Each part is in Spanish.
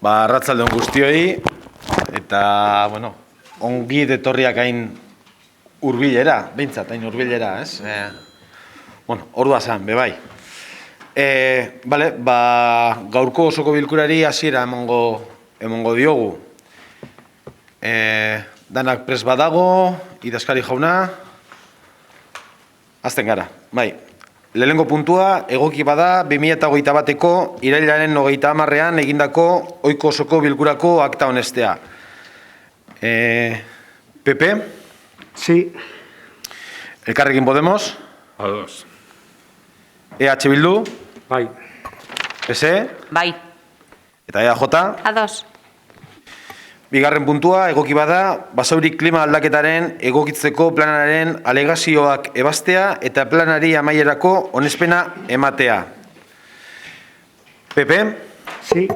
Arratsalde on guztioi, eta, ongi etorriak hain hurbilera, behintzat, hain hurbilera, ez? Ordua zan, bebai. Gaurko osoko bilkurari hasiera emongo diogu. Danak prest badago, idazkari jauna, azten gara, bai. Lehenengo puntua, egoki bada, 2021 bateko irailaren 30ean egindako ohiko osoko bilkurako akta honestea. PP? Sí. Elkarrekin Podemos? Ados. EH Bildu? Bai. PSE? Bai. Eta EAJ? Ados. Bigarren puntua, egoki bada, Basauri klima aldaketaren egokitzeko planaren alegazioak ebastea eta planari amaierako onespena ematea. PP? Sí.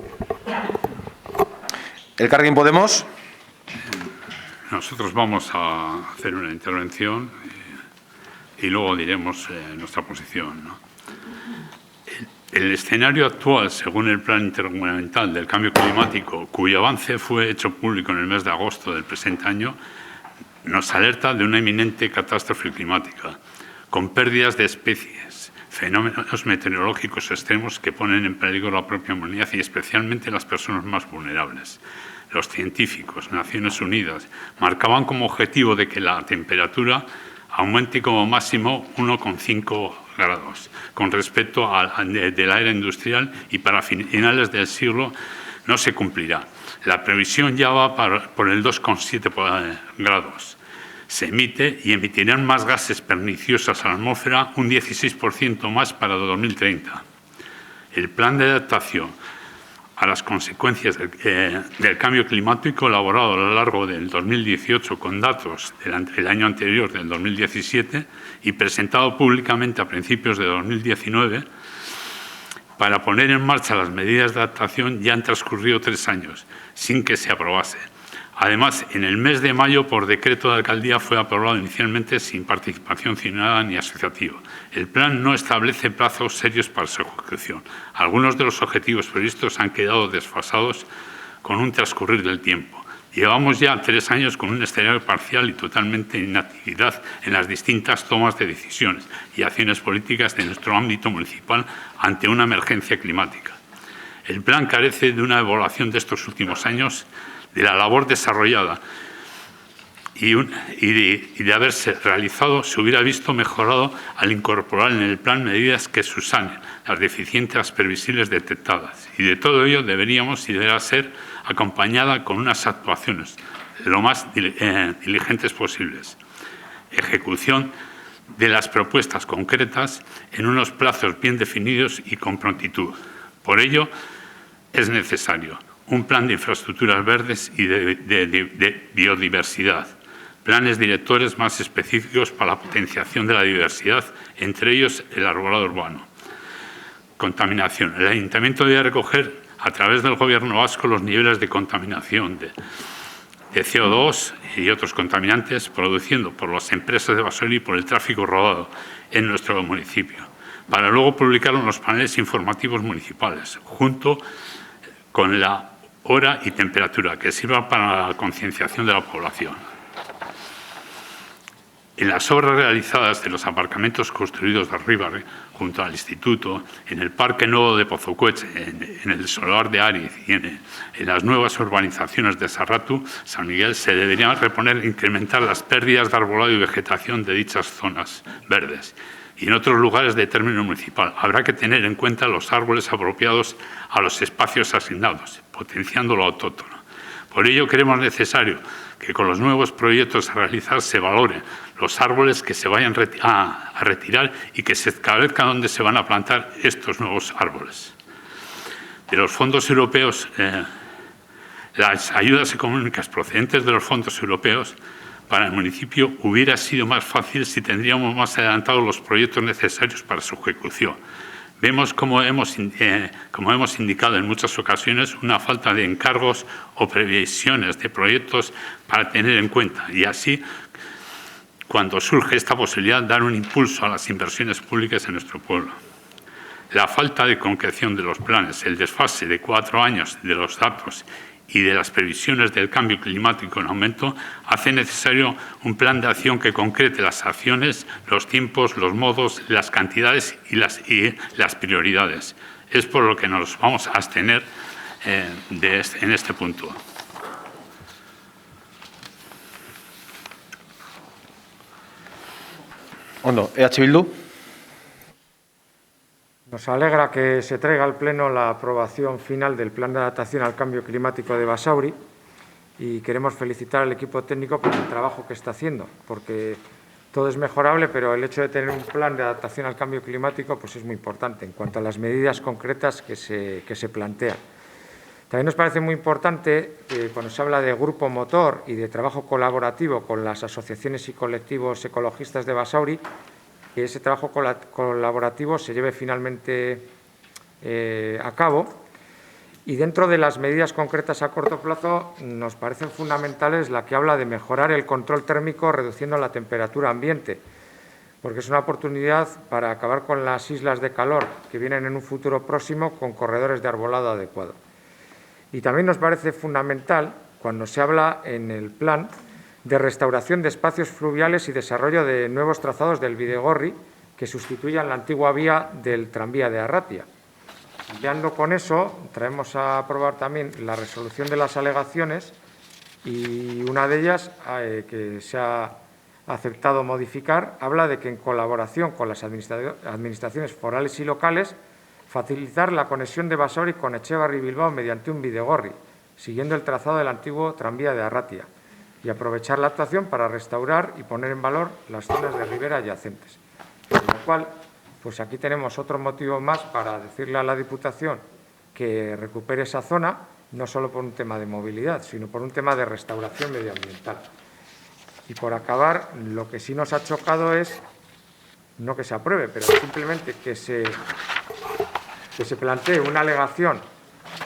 Elkarrekin Podemos? Nosotros vamos a hacer una intervención y luego diremos nuestra posición, ¿no? El escenario actual, según el Plan Intergubernamental del Cambio Climático, cuyo avance fue hecho público en el mes de agosto del presente año, nos alerta de una inminente catástrofe climática, con pérdidas de especies, fenómenos meteorológicos extremos que ponen en peligro la propia humanidad y especialmente las personas más vulnerables. Los científicos, Naciones Unidas, marcaban como objetivo de que la temperatura aumente como máximo 1,5 grados con respecto de la era industrial y para finales del siglo no se cumplirá. La previsión ya va por el 2,7 grados. Se emite y emitirán más gases perniciosos a la atmósfera, un 16% más para 2030. El plan de adaptación a las consecuencias del cambio climático elaborado a lo largo del 2018 con datos del año anterior, del 2017, y presentado públicamente a principios de 2019, para poner en marcha las medidas de adaptación ya han transcurrido 3 años, sin que se aprobase. Además, en el mes de mayo, por decreto de alcaldía, fue aprobado inicialmente sin participación ciudadana ni asociativa. El plan no establece plazos serios para su ejecución. Algunos de los objetivos previstos han quedado desfasados con un transcurrir del tiempo. Llevamos ya 3 años con un escenario parcial y totalmente inactividad en las distintas tomas de decisiones y acciones políticas de nuestro ámbito municipal ante una emergencia climática. El plan carece de una evaluación de estos últimos años, de la labor desarrollada y de haberse realizado, se hubiera visto mejorado al incorporar en el plan medidas que subsanen las deficiencias previsibles detectadas. Y de todo ello deberíamos y deberá ser acompañada con unas actuaciones lo más diligentes posibles. Ejecución de las propuestas concretas en unos plazos bien definidos y con prontitud. Por ello, es necesario un plan de infraestructuras verdes y de biodiversidad, planes directores más específicos para la potenciación de la diversidad, entre ellos el arbolado urbano. Contaminación. El Ayuntamiento debe recoger a través del Gobierno vasco los niveles de contaminación de CO2 y otros contaminantes produciendo por las empresas de basura y por el tráfico rodado en nuestro municipio, para luego publicarlo en los paneles informativos municipales, junto con la hora y temperatura, que sirva para la concienciación de la población. En las obras realizadas de los aparcamientos construidos de Arribarre, junto al Instituto, en el Parque Nuevo de Pozocueche, en el Solar de Ariz y en las nuevas urbanizaciones de Sarratu, San Miguel, se deberían reponer e incrementar las pérdidas de arbolado y vegetación de dichas zonas verdes. Y en otros lugares de término municipal habrá que tener en cuenta los árboles apropiados a los espacios asignados, potenciando lo autóctono. Por ello, creemos necesario que con los nuevos proyectos a realizar se valoren los árboles que se vayan a retirar y que se establezca dónde se van a plantar estos nuevos árboles. De los fondos europeos, las ayudas económicas procedentes de los fondos europeos para el municipio hubiera sido más fácil si tendríamos más adelantados los proyectos necesarios para su ejecución. Vemos, como hemos indicado en muchas ocasiones, una falta de encargos o previsiones de proyectos para tener en cuenta y así, cuando surge esta posibilidad, dar un impulso a las inversiones públicas en nuestro pueblo. La falta de concreción de los planes, el desfase de 4 años de los datos y de las previsiones del cambio climático en aumento, hace necesario un plan de acción que concrete las acciones, los tiempos, los modos, las cantidades y las prioridades. Es por lo que nos vamos a abstener en este punto. Ondo, EH Bildu. Nos alegra que se traiga al Pleno la aprobación final del Plan de Adaptación al Cambio Climático de Basauri y queremos felicitar al equipo técnico por el trabajo que está haciendo, porque todo es mejorable, pero el hecho de tener un plan de adaptación al cambio climático pues es muy importante en cuanto a las medidas concretas que se plantean. También nos parece muy importante que cuando se habla de grupo motor y de trabajo colaborativo con las asociaciones y colectivos ecologistas de Basauri, que ese trabajo colaborativo se lleve finalmente a cabo. Y dentro de las medidas concretas a corto plazo nos parecen fundamentales la que habla de mejorar el control térmico reduciendo la temperatura ambiente, porque es una oportunidad para acabar con las islas de calor que vienen en un futuro próximo con corredores de arbolado adecuado. Y también nos parece fundamental cuando se habla en el plan de restauración de espacios fluviales y desarrollo de nuevos trazados del Bidegorri que sustituyan la antigua vía del tranvía de Arratia. Ampliando con eso, traemos a aprobar también la resolución de las alegaciones y una de ellas, que se ha aceptado modificar, habla de que en colaboración con las administraciones forales y locales, facilitar la conexión de Basauri con Etxebarri y Bilbao mediante un Bidegorri, siguiendo el trazado del antiguo tranvía de Arratia, y aprovechar la actuación para restaurar y poner en valor las zonas de ribera adyacentes. Con lo cual, pues aquí tenemos otro motivo más para decirle a la Diputación que recupere esa zona, no solo por un tema de movilidad, sino por un tema de restauración medioambiental. Y por acabar, lo que sí nos ha chocado es, no que se apruebe, pero simplemente que se plantee una alegación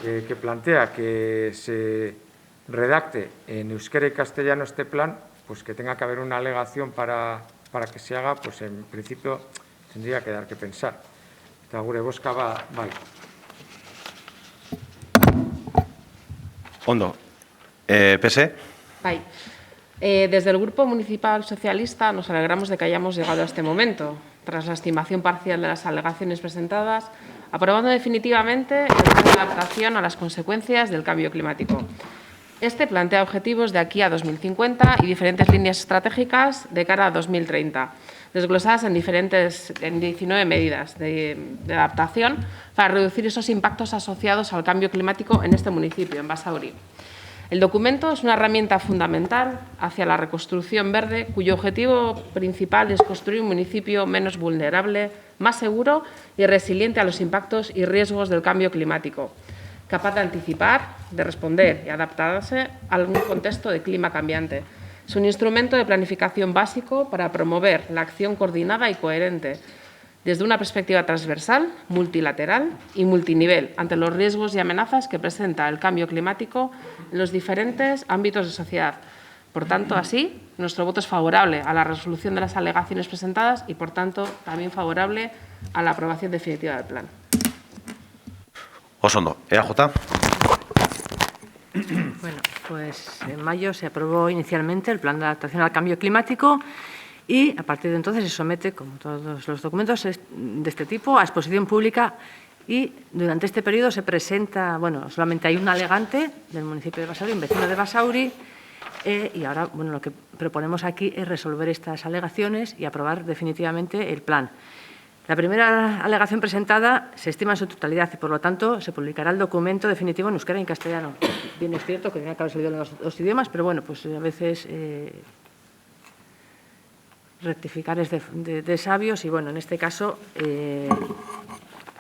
que plantea que se redacte en euskera y castellano este plan, pues que tenga que haber una alegación para que se haga, pues en principio tendría que dar que pensar. Eta gure bozka bai. Ondo, PSE. Bai. Desde el Grupo Municipal Socialista nos alegramos de que hayamos llegado a este momento, tras la estimación parcial de las alegaciones presentadas, aprobando definitivamente el plan de adaptación a las consecuencias del cambio climático. Este plantea objetivos de aquí a 2050 y diferentes líneas estratégicas de cara a 2030, desglosadas en 19 medidas de adaptación para reducir esos impactos asociados al cambio climático en este municipio, en Basauri. El documento es una herramienta fundamental hacia la reconstrucción verde, cuyo objetivo principal es construir un municipio menos vulnerable, más seguro y resiliente a los impactos y riesgos del cambio climático, capaz de anticipar, de responder y adaptarse a un contexto de clima cambiante. Es un instrumento de planificación básico para promover la acción coordinada y coherente desde una perspectiva transversal, multilateral y multinivel ante los riesgos y amenazas que presenta el cambio climático en los diferentes ámbitos de sociedad. Por tanto, así, nuestro voto es favorable a la resolución de las alegaciones presentadas y, por tanto, también favorable a la aprobación definitiva del plan. Osondo, EAJ. Bueno, pues en mayo se aprobó inicialmente el Plan de Adaptación al Cambio Climático y a partir de entonces se somete, como todos los documentos de este tipo, a exposición pública y durante este periodo se presenta, bueno, solamente hay un alegante del municipio de Basauri, un vecino de Basauri, y ahora, bueno, lo que proponemos aquí es resolver estas alegaciones y aprobar definitivamente el plan. La primera alegación presentada se estima en su totalidad y, por lo tanto, se publicará el documento definitivo en euskera y en castellano. Bien, es cierto que tiene que haber salido en los dos idiomas, pero bueno, pues a veces rectificar es de sabios y, bueno, en este caso,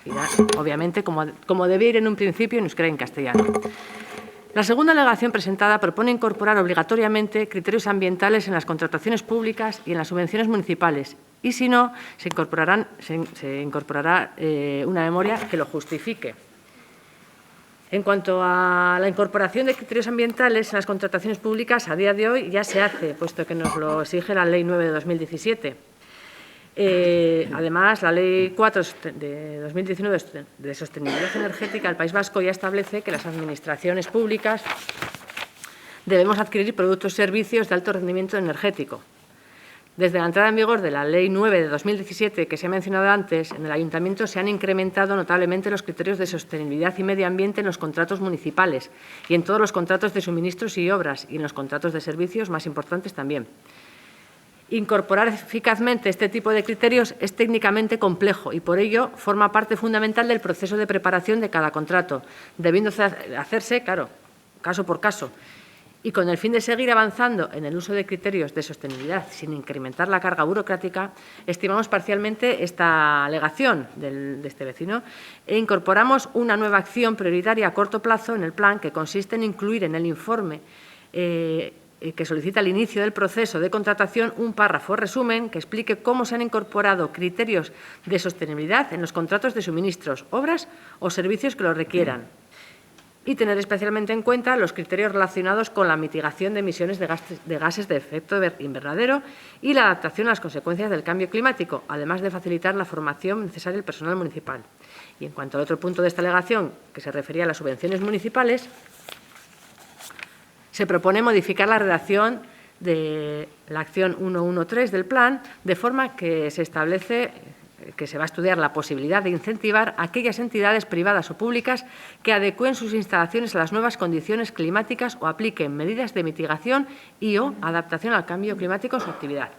irá, obviamente, como debe ir en un principio, en euskera y en castellano. La segunda alegación presentada propone incorporar obligatoriamente criterios ambientales en las contrataciones públicas y en las subvenciones municipales y, si no, se incorporará una memoria que lo justifique. En cuanto a la incorporación de criterios ambientales en las contrataciones públicas, a día de hoy ya se hace, puesto que nos lo exige la Ley 9 de 2017. Además, la Ley 4 de 2019 de Sostenibilidad Energética del País Vasco ya establece que las administraciones públicas debemos adquirir productos y servicios de alto rendimiento energético. Desde la entrada en vigor de la Ley 9 de 2017, que se ha mencionado antes, en el Ayuntamiento se han incrementado notablemente los criterios de sostenibilidad y medio ambiente en los contratos municipales y en todos los contratos de suministros y obras, y en los contratos de servicios más importantes también. Incorporar eficazmente este tipo de criterios es técnicamente complejo y, por ello, forma parte fundamental del proceso de preparación de cada contrato, debiendo hacerse, claro, caso por caso, y con el fin de seguir avanzando en el uso de criterios de sostenibilidad sin incrementar la carga burocrática, estimamos parcialmente esta alegación de este vecino e incorporamos una nueva acción prioritaria a corto plazo en el plan, que consiste en incluir en el informe que solicita el inicio del proceso de contratación un párrafo resumen que explique cómo se han incorporado criterios de sostenibilidad en los contratos de suministros, obras o servicios que lo requieran, y tener especialmente en cuenta los criterios relacionados con la mitigación de emisiones de gases de efecto invernadero y la adaptación a las consecuencias del cambio climático, además de facilitar la formación necesaria del personal municipal. Y en cuanto al otro punto de esta alegación, que se refería a las subvenciones municipales, se propone modificar la redacción de la acción 113 del plan, de forma que se establece que se va a estudiar la posibilidad de incentivar a aquellas entidades privadas o públicas que adecúen sus instalaciones a las nuevas condiciones climáticas o apliquen medidas de mitigación y/o adaptación al cambio climático en su actividad.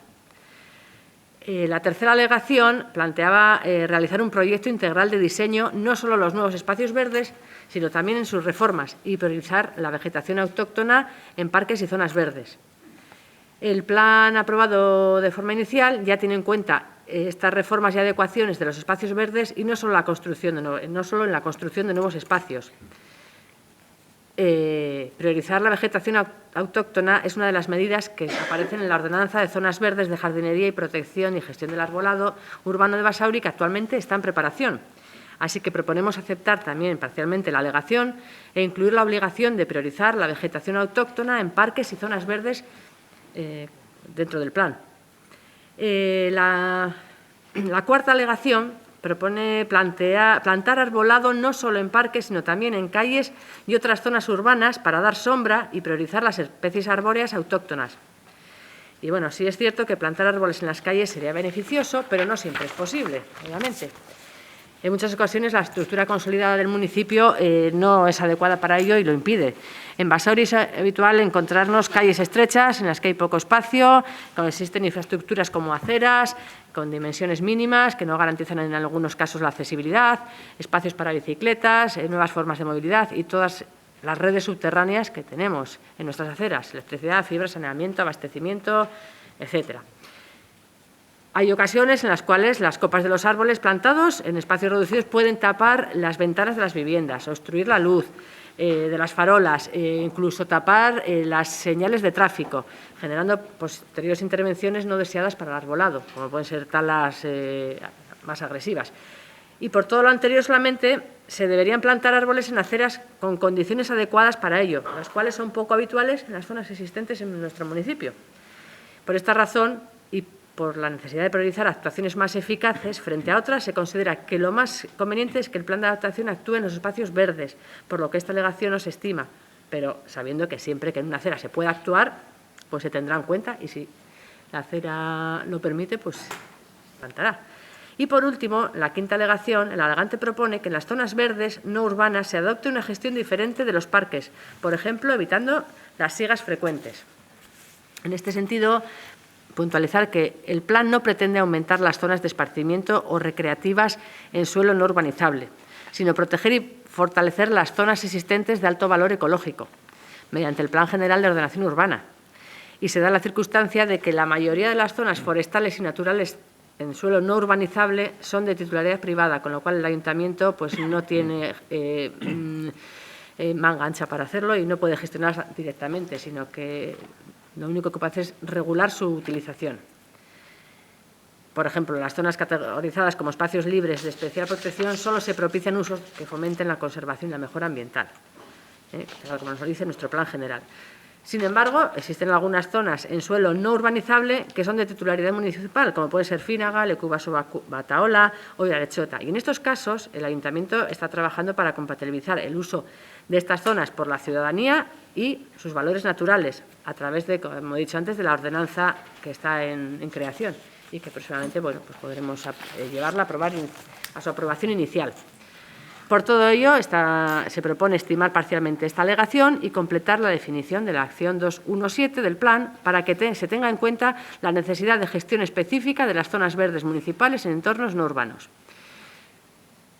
La tercera alegación planteaba realizar un proyecto integral de diseño, no solo en los nuevos espacios verdes, sino también en sus reformas, y priorizar la vegetación autóctona en parques y zonas verdes. El plan aprobado de forma inicial ya tiene en cuenta estas reformas y adecuaciones de los espacios verdes y no solo en la construcción de nuevos espacios. Priorizar la vegetación autóctona es una de las medidas que aparecen en la Ordenanza de Zonas Verdes de Jardinería y Protección y Gestión del Arbolado Urbano de Basauri, que actualmente está en preparación. Así que proponemos aceptar también parcialmente la alegación e incluir la obligación de priorizar la vegetación autóctona en parques y zonas verdes dentro del plan. La cuarta alegación propone plantar arbolado no solo en parques, sino también en calles y otras zonas urbanas para dar sombra y priorizar las especies arbóreas autóctonas. Y bueno, sí es cierto que plantar árboles en las calles sería beneficioso, pero no siempre es posible, obviamente. En muchas ocasiones la estructura consolidada del municipio no es adecuada para ello y lo impide. En Basauri es habitual encontrarnos calles estrechas en las que hay poco espacio, donde existen infraestructuras como aceras, con dimensiones mínimas que no garantizan en algunos casos la accesibilidad, espacios para bicicletas, nuevas formas de movilidad y todas las redes subterráneas que tenemos en nuestras aceras, electricidad, fibra, saneamiento, abastecimiento, etcétera. Hay ocasiones en las cuales las copas de los árboles plantados en espacios reducidos pueden tapar las ventanas de las viviendas, obstruir la luz de las farolas, incluso tapar las señales de tráfico, generando posteriores intervenciones no deseadas para el arbolado, como pueden ser talas más agresivas. Y por todo lo anterior solamente se deberían plantar árboles en aceras con condiciones adecuadas para ello, las cuales son poco habituales en las zonas existentes en nuestro municipio. Por esta razón, y por la necesidad de priorizar actuaciones más eficaces frente a otras, se considera que lo más conveniente es que el plan de adaptación actúe en los espacios verdes, por lo que esta alegación no se estima, pero sabiendo que siempre que en una acera se pueda actuar, pues se tendrá en cuenta y si la acera lo permite, pues plantará. Y por último, la quinta alegación, el alegante propone que en las zonas verdes no urbanas se adopte una gestión diferente de los parques, por ejemplo, evitando las siegas frecuentes. En este sentido, puntualizar que el plan no pretende aumentar las zonas de esparcimiento o recreativas en suelo no urbanizable, sino proteger y fortalecer las zonas existentes de alto valor ecológico, mediante el Plan General de Ordenación Urbana. Y se da la circunstancia de que la mayoría de las zonas forestales y naturales en suelo no urbanizable son de titularidad privada, con lo cual el Ayuntamiento pues, no tiene manga ancha para hacerlo y no puede gestionar directamente, sino que lo único que puede hacer es regular su utilización. Por ejemplo, en las zonas categorizadas como espacios libres de especial protección solo se propician usos que fomenten la conservación y la mejora ambiental, tal como nos lo dice nuestro plan general. Sin embargo, existen algunas zonas en suelo no urbanizable que son de titularidad municipal, como puede ser Fínaga, Lecubaso, Bataola o Irarechota. Y en estos casos, el Ayuntamiento está trabajando para compatibilizar el uso de estas zonas por la ciudadanía y sus valores naturales, a través de, como he dicho antes, de la ordenanza que está en creación y que próximamente pues podremos llevarla a aprobar a su aprobación inicial. Por todo ello, se propone estimar parcialmente esta alegación y completar la definición de la acción 217 del plan para que se tenga en cuenta la necesidad de gestión específica de las zonas verdes municipales en entornos no urbanos.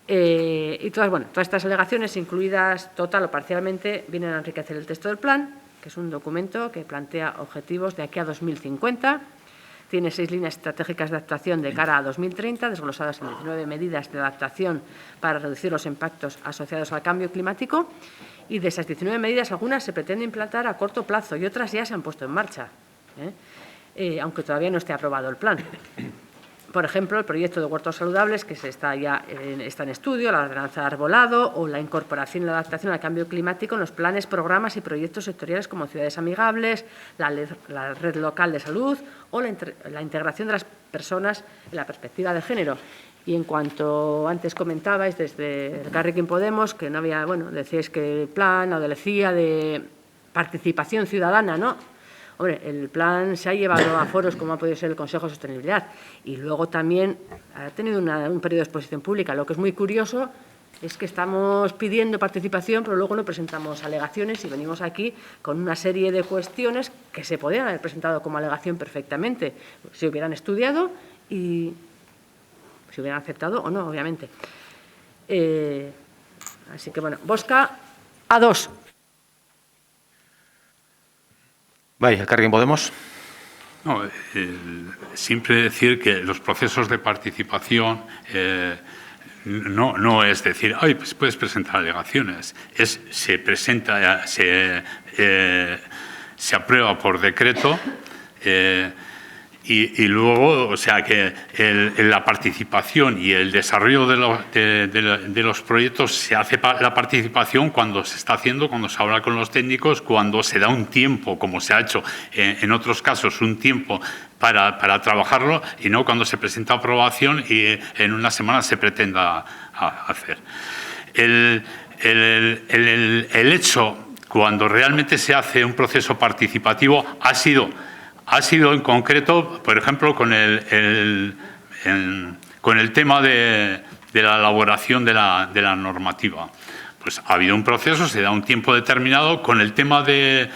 Y todas estas alegaciones, incluidas total o parcialmente, vienen a enriquecer el texto del plan, que es un documento que plantea objetivos de aquí a 2050. Tiene 6 líneas estratégicas de actuación de cara a 2030, desglosadas en 19 medidas de adaptación para reducir los impactos asociados al cambio climático. Y de esas 19 medidas, algunas se pretende implantar a corto plazo y otras ya se han puesto en marcha, aunque todavía no esté aprobado el plan. Por ejemplo, el proyecto de huertos saludables, que está en estudio, la ordenanza de arbolado o la incorporación y la adaptación al cambio climático en los planes, programas y proyectos sectoriales como ciudades amigables, la red local de salud o la integración de las personas en la perspectiva de género. Y en cuanto antes comentabais desde Elkarrekin Podemos, que no había, decíais que el plan adolecía de participación ciudadana, ¿no? Hombre, el plan se ha llevado a foros como ha podido ser el Consejo de Sostenibilidad y luego también ha tenido un periodo de exposición pública. Lo que es muy curioso es que estamos pidiendo participación, pero luego no presentamos alegaciones y venimos aquí con una serie de cuestiones que se podrían haber presentado como alegación perfectamente, si hubieran estudiado y si hubieran aceptado o no, obviamente. Así que, bozka A2. Bai, Elkarrekin Podemos. No, siempre decir que los procesos de participación no es decir, pues puedes presentar alegaciones. Se presenta, se aprueba por decreto y luego, o sea, que la participación y el desarrollo de los proyectos se hace la participación cuando se está haciendo, cuando se habla con los técnicos, cuando se da un tiempo, como se ha hecho en otros casos, un tiempo para trabajarlo y no cuando se presenta aprobación y en una semana se pretenda hacer. El hecho, cuando realmente se hace un proceso participativo, ha sido en concreto, por ejemplo, con el tema de la elaboración de la normativa. Pues ha habido un proceso, se da un tiempo determinado con el tema del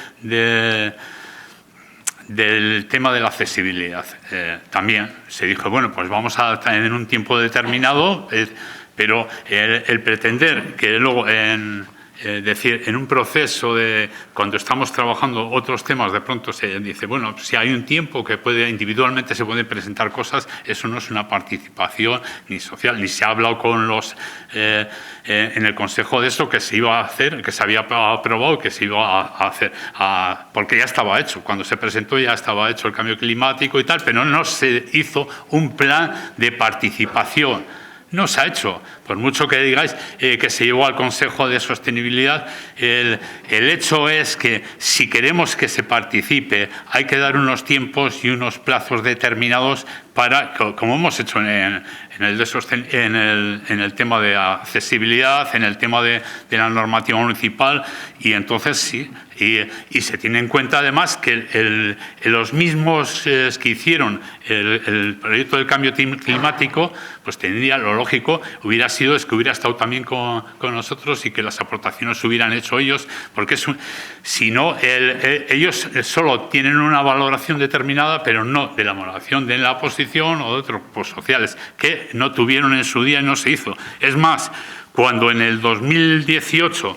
tema de la accesibilidad. También se dijo, pues vamos a tener un tiempo determinado, pero el pretender que luego decir, en un proceso de cuando estamos trabajando otros temas, de pronto se dice, si hay un tiempo que individualmente se pueden presentar cosas, eso no es una participación ni social, ni se ha hablado con los en el Consejo de esto que se iba a hacer, que se había aprobado, que se iba a hacer, porque ya estaba hecho, cuando se presentó ya estaba hecho el cambio climático y tal, pero no se hizo un plan de participación. No se ha hecho, por mucho que digáis que se llevó al Consejo de Sostenibilidad, el hecho es que si queremos que se participe hay que dar unos tiempos y unos plazos determinados para, como hemos hecho en el tema de accesibilidad, en el tema de la normativa municipal, y entonces sí, y se tiene en cuenta además que los mismos que hicieron el proyecto del cambio climático, pues tendría, lo lógico hubiera sido que hubiera estado también con nosotros y que las aportaciones hubieran hecho ellos, porque si no, ellos solo tienen una valoración determinada, pero no de la valoración de la oposición o de otros grupos sociales, que no tuvieron en su día y no se hizo. Es más, cuando en el 2018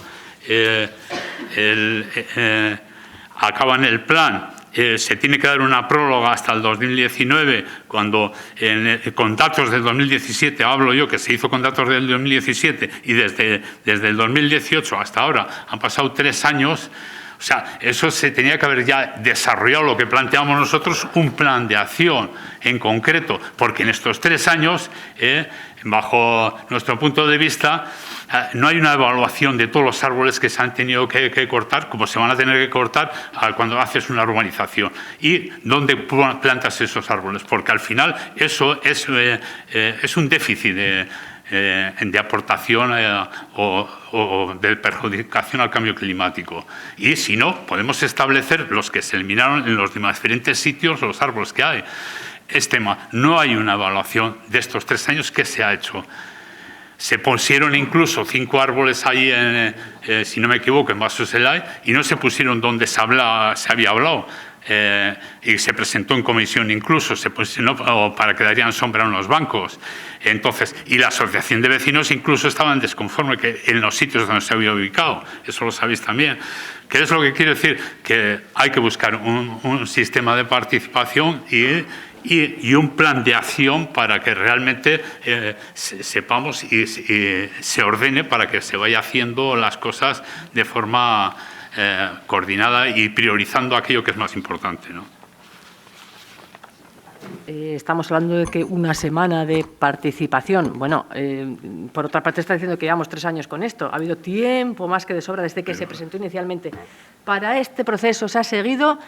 acaban el plan, se tiene que dar una próloga hasta el 2019, cuando con datos del 2017, hablo yo que se hizo con datos del 2017, y desde el 2018 hasta ahora han pasado 3 años, O sea, eso se tenía que haber ya desarrollado, lo que planteamos nosotros, un plan de acción en concreto, porque en estos 3 años, bajo nuestro punto de vista, no hay una evaluación de todos los árboles que se han tenido que cortar, como se van a tener que cortar cuando haces una urbanización. ¿Y dónde plantas esos árboles? Porque al final eso es un déficit de aportación o de perjudicación al cambio climático. Y si no, podemos establecer los que se eliminaron en los diferentes sitios, los árboles que hay. No hay una evaluación de estos 3 años que se ha hecho. Se pusieron incluso 5 árboles ahí, si no me equivoco, en Vasos Elay, y no se pusieron donde se había hablado. Y se presentó en comisión incluso, para que darían sombra en los bancos. Entonces, y la asociación de vecinos incluso estaban desconformes en los sitios donde se había ubicado. Eso lo sabéis también. ¿Qué es lo que quiero decir? Que hay que buscar un sistema de participación y un plan de acción para que realmente sepamos y se ordene para que se vaya haciendo las cosas de forma coordinada y priorizando aquello que es más importante, ¿no? Estamos hablando de que una semana de participación. Bueno, por otra parte está diciendo que llevamos 3 años con esto. Ha habido tiempo más que de sobra desde que se presentó inicialmente. Para este proceso se ha seguido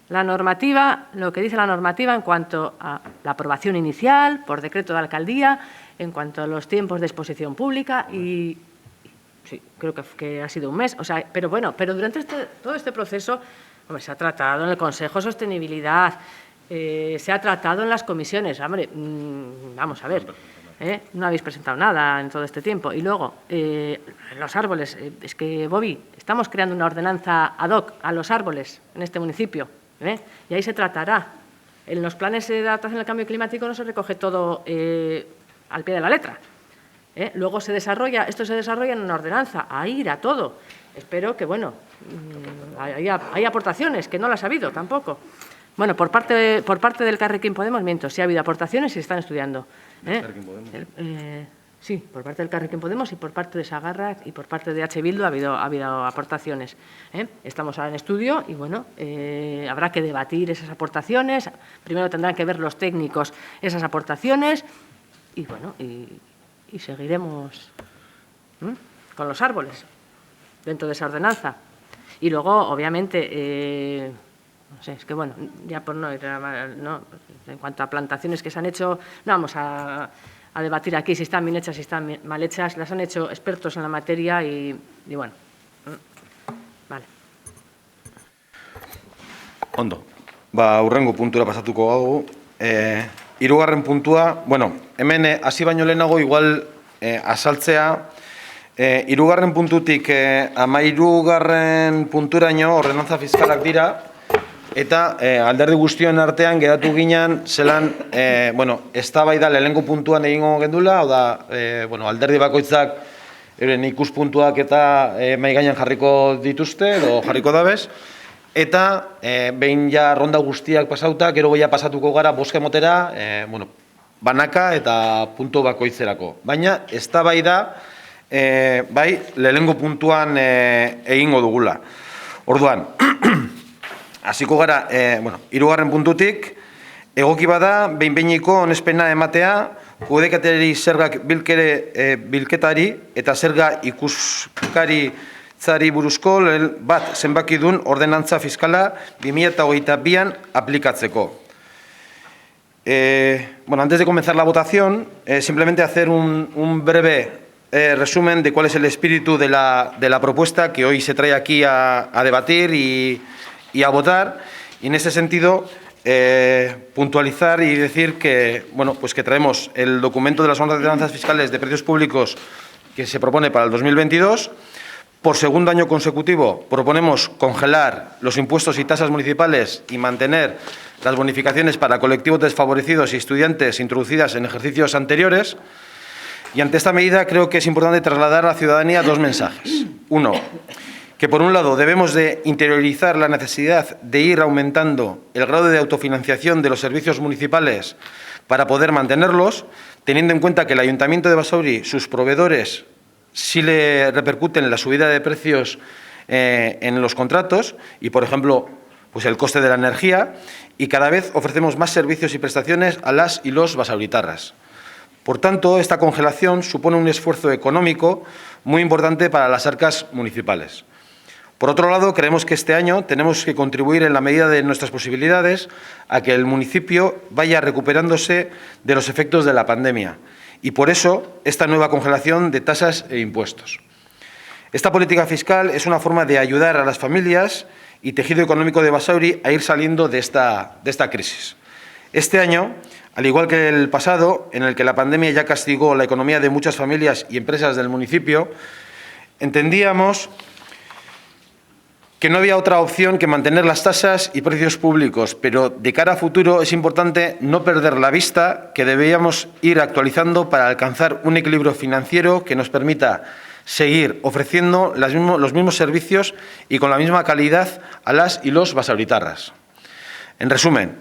la normativa, lo que dice la normativa en cuanto a la aprobación inicial por decreto de alcaldía, en cuanto a los tiempos de exposición pública y sí, creo que ha sido un mes. O sea, pero bueno, pero durante todo este proceso, hombre, se ha tratado en el Consejo de Sostenibilidad, se ha tratado en las comisiones. Hombre, vamos a ver, no habéis presentado nada en todo este tiempo. Y luego, los árboles, es que, Bobby, estamos creando una ordenanza ad hoc a los árboles en este municipio, y ahí se tratará. En los planes de adaptación al cambio climático no se recoge todo al pie de la letra. Luego esto se desarrolla en una ordenanza, ahí irá todo. Espero que, bueno, hay aportaciones, que no las ha habido tampoco. Bueno, por parte del Carrequín Podemos, miento, sí ha habido aportaciones y se están estudiando. Sí, por parte del Carrequín Podemos y por parte de Sagarra y por parte de H. Bildu ha habido aportaciones. Estamos ahora en estudio y, bueno, habrá que debatir esas aportaciones. Primero tendrán que ver los técnicos esas aportaciones y, bueno, y seguiremos con los árboles dentro de esa ordenanza. Y luego, obviamente, no sé, es que bueno, ya por no en cuanto a plantaciones que se han hecho, no vamos a debatir aquí si están bien hechas, si están mal hechas, las han hecho expertos en la materia y bueno, vale. Ondo, hurrengo puntura pasatuko gau. Hirugarren puntua, bueno, hemen hasi baino lehenago igual azaltzea, hirugarren puntutik 13. punturaino ordenantza fiskalak dira, eta alderdi guztion artean geratu ginen zelan, bueno, eztabaida lehenengo puntuan egingo gendula, hau da, bueno, alderdi bakoitzak euren ikuspuntuak eta mahai gainean jarriko dituzte, edo jarriko dabez, eta behin ja ronda guztiak pasauta, gero goia pasatuko gara boske motera, bueno, banaka eta punto bakoitzerako. Baina eztabaida, bai, lehenengo puntuan egingo dugula. Orduan, hasiko gara, bueno, hirugarren puntutik, egoki bada, behin-behiniko onespena ematea, kudeaketari zergak bilketari eta zerga ikuskaritzari buruzko bat zenbakidun ordenantza fiskala 2022an aplikatzeko. Bueno, antes de comenzar la votación, simplemente hacer un breve resumen de cuál es el espíritu de la propuesta que hoy se trae aquí a debatir y a votar, y en ese sentido puntualizar y decir que, bueno, pues que traemos el documento de las ordenanzas fiscales de precios públicos que se propone para el 2022. Por segundo año consecutivo proponemos congelar los impuestos y tasas municipales y mantener las bonificaciones para colectivos desfavorecidos y estudiantes introducidas en ejercicios anteriores. Y ante esta medida creo que es importante trasladar a la ciudadanía 2 mensajes. Uno, que por un lado debemos de interiorizar la necesidad de ir aumentando el grado de autofinanciación de los servicios municipales para poder mantenerlos, teniendo en cuenta que el Ayuntamiento de Basauri, sus proveedores, sí le repercuten la subida de precios en los contratos y, por ejemplo, pues el coste de la energía, y cada vez ofrecemos más servicios y prestaciones a las y los basauritarras. Por tanto, esta congelación supone un esfuerzo económico muy importante para las arcas municipales. Por otro lado, creemos que este año tenemos que contribuir en la medida de nuestras posibilidades a que el municipio vaya recuperándose de los efectos de la pandemia y, por eso, esta nueva congelación de tasas e impuestos. Esta política fiscal es una forma de ayudar a las familias y tejido económico de Basauri a ir saliendo de esta crisis. Este año, al igual que el pasado, en el que la pandemia ya castigó la economía de muchas familias y empresas del municipio, entendíamos que no había otra opción que mantener las tasas y precios públicos, pero de cara a futuro es importante no perder la vista que debíamos ir actualizando para alcanzar un equilibrio financiero que nos permita seguir ofreciendo los mismos servicios y con la misma calidad a las y los basauritarras. En resumen,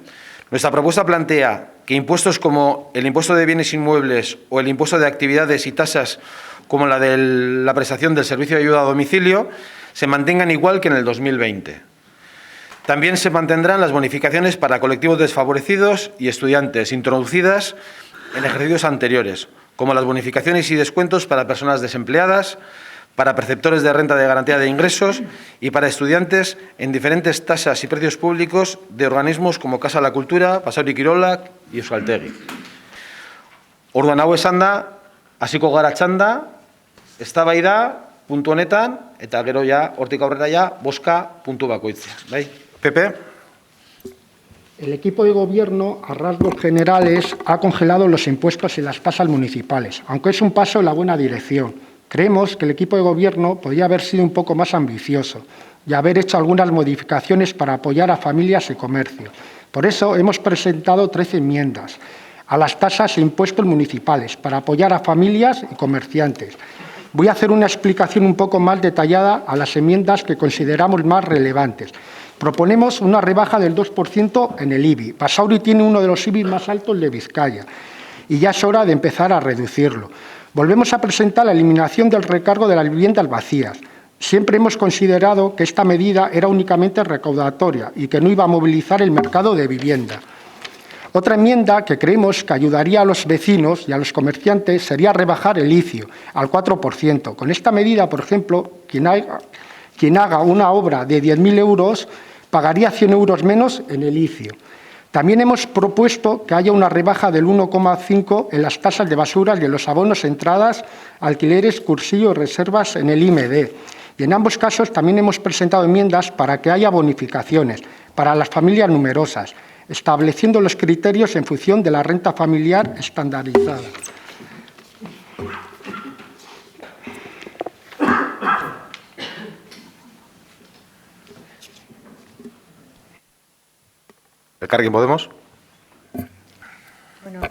nuestra propuesta plantea que impuestos como el impuesto de bienes inmuebles o el impuesto de actividades y tasas como la de la prestación del servicio de ayuda a domicilio se mantengan igual que en el 2020. También se mantendrán las bonificaciones para colectivos desfavorecidos y estudiantes introducidas en ejercicios anteriores, como las bonificaciones y descuentos para personas desempleadas, para perceptores de renta de garantía de ingresos y para estudiantes en diferentes tasas y precios públicos de organismos como Casa de la Cultura, Basauri Kirolak y Euskaltegi. Orduan hau esanda, hasiko gara txanda, eztabaida puntu honetan, eta gero ja, hortik aurrera ja, bozka puntu bakoitzea. Bai? Pepe? El equipo de gobierno, a rasgos generales, ha congelado los impuestos y las tasas municipales, aunque es un paso en la buena dirección. Creemos que el equipo de gobierno podría haber sido un poco más ambicioso y haber hecho algunas modificaciones para apoyar a familias y comercio. Por eso hemos presentado 13 enmiendas a las tasas e impuestos municipales para apoyar a familias y comerciantes. Voy a hacer una explicación un poco más detallada a las enmiendas que consideramos más relevantes. Proponemos una rebaja del 2% en el IBI. Basauri tiene uno de los IBI más altos de Vizcaya y ya es hora de empezar a reducirlo. Volvemos a presentar la eliminación del recargo de las viviendas vacías. Siempre hemos considerado que esta medida era únicamente recaudatoria y que no iba a movilizar el mercado de vivienda. Otra enmienda que creemos que ayudaría a los vecinos y a los comerciantes sería rebajar el ICIO al 4%. Con esta medida, por ejemplo, quien haga una obra de 10.000 euros pagaría 100 euros menos en el ICIO. También hemos propuesto que haya una rebaja del 1,5% en las tasas de basuras y en los abonos, entradas, alquileres, cursillos y reservas en el IMD. Y en ambos casos también hemos presentado enmiendas para que haya bonificaciones para las familias numerosas, estableciendo los criterios en función de la renta familiar estandarizada. ¿Elkarrekin Podemos? Bueno,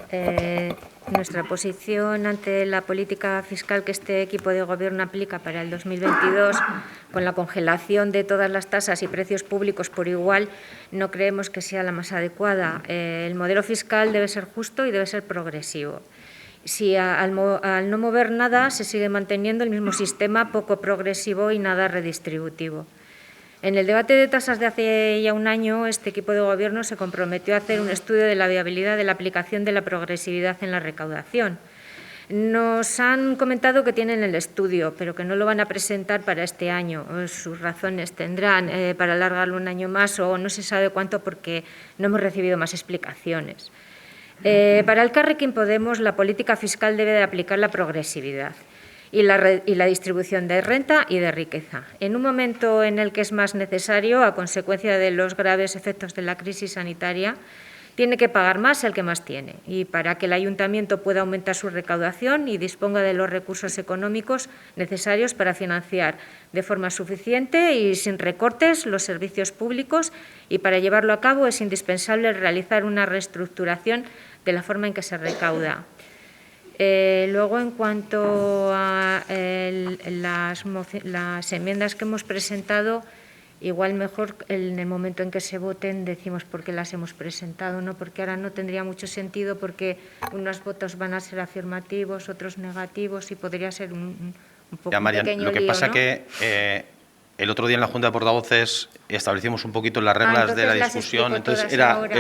nuestra posición ante la política fiscal que este equipo de gobierno aplica para el 2022, con la congelación de todas las tasas y precios públicos por igual, no creemos que sea la más adecuada. El modelo fiscal debe ser justo y debe ser progresivo. Si al no mover nada se sigue manteniendo el mismo sistema poco progresivo y nada redistributivo. En el debate de tasas de hace ya un año, este equipo de gobierno se comprometió a hacer un estudio de la viabilidad de la aplicación de la progresividad en la recaudación. Nos han comentado que tienen el estudio, pero que no lo van a presentar para este año. Sus razones tendrán para alargarlo un año más o no se sabe cuánto porque no hemos recibido más explicaciones. Para Elkarrekin Podemos, la política fiscal debe de aplicar la progresividad y la distribución de renta y de riqueza. En un momento en el que es más necesario, a consecuencia de los graves efectos de la crisis sanitaria, tiene que pagar más el que más tiene. Y para que el ayuntamiento pueda aumentar su recaudación y disponga de los recursos económicos necesarios para financiar de forma suficiente y sin recortes los servicios públicos, y para llevarlo a cabo es indispensable realizar una reestructuración de la forma en que se recauda. Luego, en cuanto a las enmiendas que hemos presentado, igual mejor en el momento en que se voten decimos por qué las hemos presentado, ¿no? Porque ahora no tendría mucho sentido porque unos votos van a ser afirmativos, otros negativos y podría ser un poco Ya, Marian, pequeño lo que lío, pasa ¿no? que el otro día en la Junta de Portavoces establecimos un poquito las reglas de la entonces las discusión. explico Entonces todas era ahora.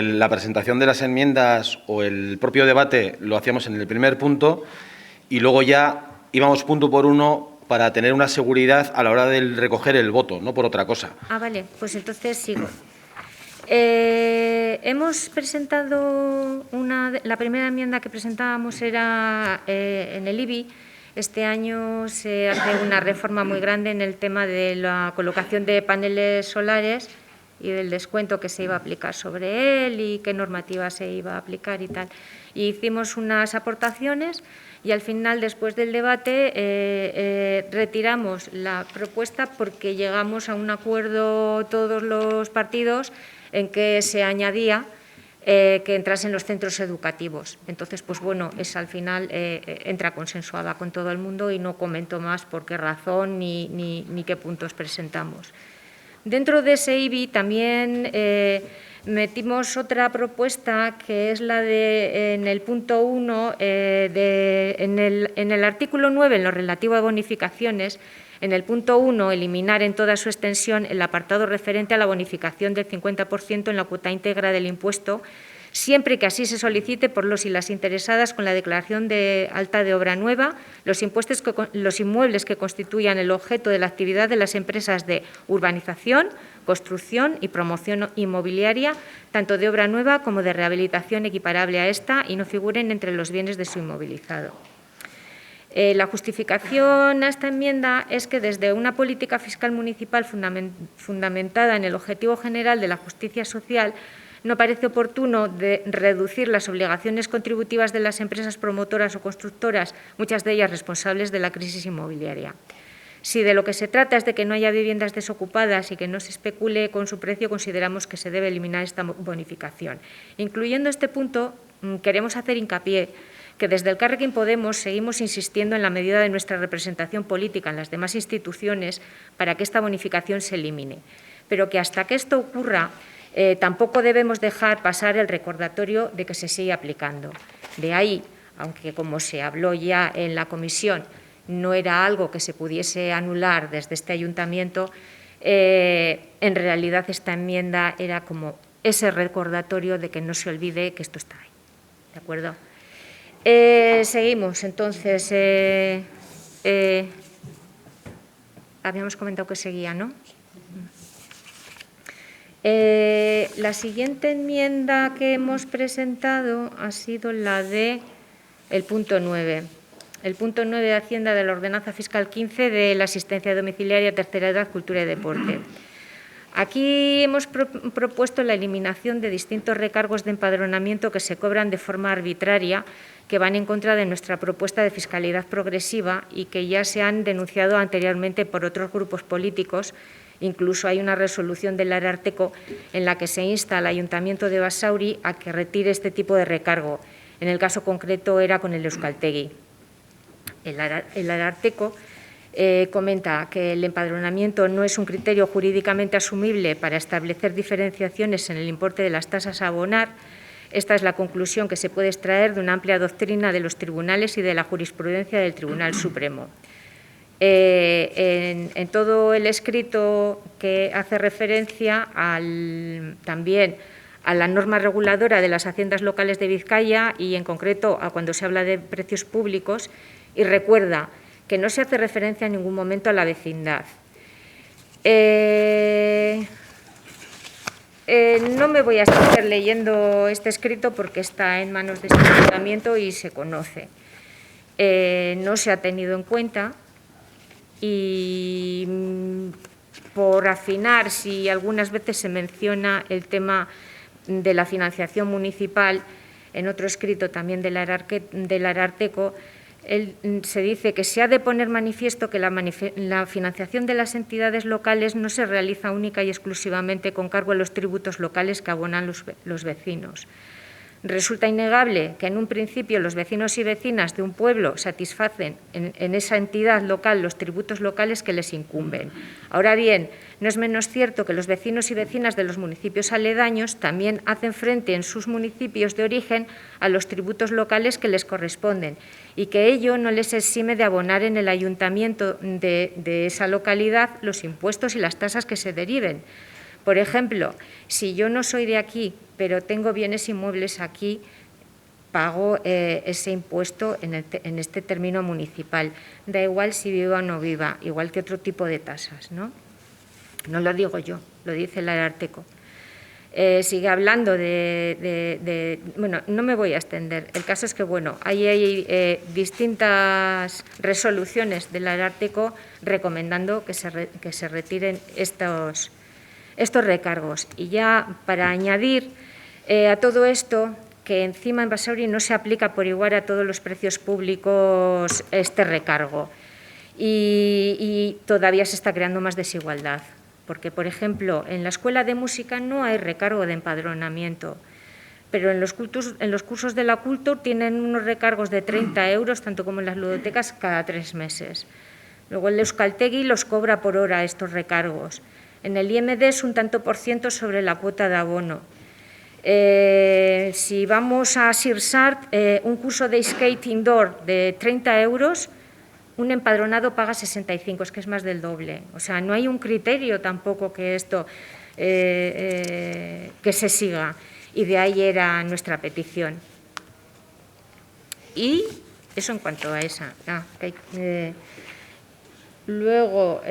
la presentación de las enmiendas o el propio debate lo hacíamos en el primer punto y luego ya íbamos punto por uno para tener una seguridad a la hora de recoger el voto, no por otra cosa. Ah, vale, pues entonces sigo. Hemos presentado la primera enmienda que presentábamos era en el IBI. Este año se hace una reforma muy grande en el tema de la colocación de paneles solares y del descuento que se iba a aplicar sobre él y qué normativa se iba a aplicar y tal. Y hicimos unas aportaciones y al final, después del debate, retiramos la propuesta porque llegamos a un acuerdo todos los partidos en que se añadía que entrasen los centros educativos. Entonces, pues bueno, al final entra consensuada con todo el mundo y no comento más por qué razón ni qué puntos presentamos. Dentro de ese IBI también metimos otra propuesta que es la de, en el punto 1, en el artículo 9, en lo relativo a bonificaciones, en el punto 1, eliminar en toda su extensión el apartado referente a la bonificación del 50% en la cuota íntegra del impuesto, siempre que así se solicite por los y las interesadas con la declaración de alta de obra nueva, los inmuebles que constituyan el objeto de la actividad de las empresas de urbanización, construcción y promoción inmobiliaria, tanto de obra nueva como de rehabilitación equiparable a esta, y no figuren entre los bienes de su inmovilizado. La justificación a esta enmienda es que desde una política fiscal municipal fundamentada en el objetivo general de la justicia social, no parece oportuno de reducir las obligaciones contributivas de las empresas promotoras o constructoras, muchas de ellas responsables de la crisis inmobiliaria. Si de lo que se trata es de que no haya viviendas desocupadas y que no se especule con su precio, consideramos que se debe eliminar esta bonificación. Incluyendo este punto, queremos hacer hincapié que desde Elkarrekin Podemos seguimos insistiendo en la medida de nuestra representación política en las demás instituciones para que esta bonificación se elimine, pero que hasta que esto ocurra tampoco debemos dejar pasar el recordatorio de que se sigue aplicando. De ahí, aunque como se habló ya en la comisión, no era algo que se pudiese anular desde este ayuntamiento, en realidad esta enmienda era como ese recordatorio de que no se olvide que esto está ahí. ¿De acuerdo? Seguimos, entonces, habíamos comentado que seguía, ¿no? La siguiente enmienda que hemos presentado ha sido la de el punto 9. El punto 9 de Hacienda de la Ordenanza Fiscal 15 de la asistencia domiciliaria, tercera edad, cultura y deporte. Aquí hemos propuesto la eliminación de distintos recargos de empadronamiento que se cobran de forma arbitraria, que van en contra de nuestra propuesta de fiscalidad progresiva y que ya se han denunciado anteriormente por otros grupos políticos. Incluso hay una resolución del Ararteko en la que se insta al Ayuntamiento de Basauri a que retire este tipo de recargo. En el caso concreto era con el Euskaltegi. El Ararteko comenta que el empadronamiento no es un criterio jurídicamente asumible para establecer diferenciaciones en el importe de las tasas a abonar. Esta es la conclusión que se puede extraer de una amplia doctrina de los tribunales y de la jurisprudencia del Tribunal Supremo. En todo el escrito que hace referencia también a la norma reguladora de las haciendas locales de Vizcaya y, en concreto, a cuando se habla de precios públicos, y recuerda que no se hace referencia en ningún momento a la vecindad. No me voy a estar leyendo este escrito porque está en manos de este ayuntamiento y se conoce. No se ha tenido en cuenta y, por afinar, si algunas veces se menciona el tema de la financiación municipal, en otro escrito también del Ararteko, se dice que se ha de poner manifiesto que la financiación de las entidades locales no se realiza única y exclusivamente con cargo a los tributos locales que abonan los vecinos. Resulta innegable que en un principio los vecinos y vecinas de un pueblo satisfacen en esa entidad local los tributos locales que les incumben. Ahora bien, no es menos cierto que los vecinos y vecinas de los municipios aledaños también hacen frente en sus municipios de origen a los tributos locales que les corresponden y que ello no les exime de abonar en el ayuntamiento de esa localidad los impuestos y las tasas que se deriven. Por ejemplo, si yo no soy de aquí, pero tengo bienes inmuebles aquí, pago ese impuesto en este término municipal. Da igual si viva o no viva, igual que otro tipo de tasas, ¿no? No lo digo yo, lo dice el Ararteko. Sigue hablando bueno, no me voy a extender. El caso es que, bueno, hay distintas resoluciones del Ararteko recomendando que se retiren estos recargos. Y ya para añadir a todo esto, que encima en Basauri no se aplica por igual a todos los precios públicos este recargo y todavía se está creando más desigualdad. Porque, por ejemplo, en la escuela de música no hay recargo de empadronamiento, pero en los cursos de la Cultur tienen unos recargos de 30 euros, tanto como en las ludotecas, cada 3 meses. Luego el Euskaltegi los cobra por hora estos recargos. En el IMD es un tanto por ciento sobre la cuota de abono. Si vamos a Sirsart, un curso de skate indoor de 30 euros, un empadronado paga 65, es que es más del doble. O sea, no hay un criterio tampoco que esto que se siga. Y de ahí era nuestra petición. Y eso en cuanto a esa. Luego,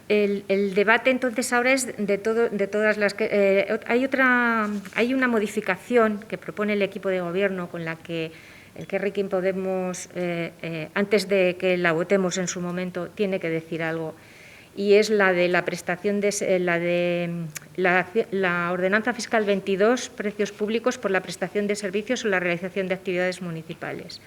el debate entonces ahora es de todas las que hay una modificación que propone el equipo de gobierno con la que Elkarrekin Podemos antes de que la votemos en su momento tiene que decir algo, y es la de la prestación la ordenanza fiscal 22, precios públicos por la prestación de servicios o la realización de actividades municipales.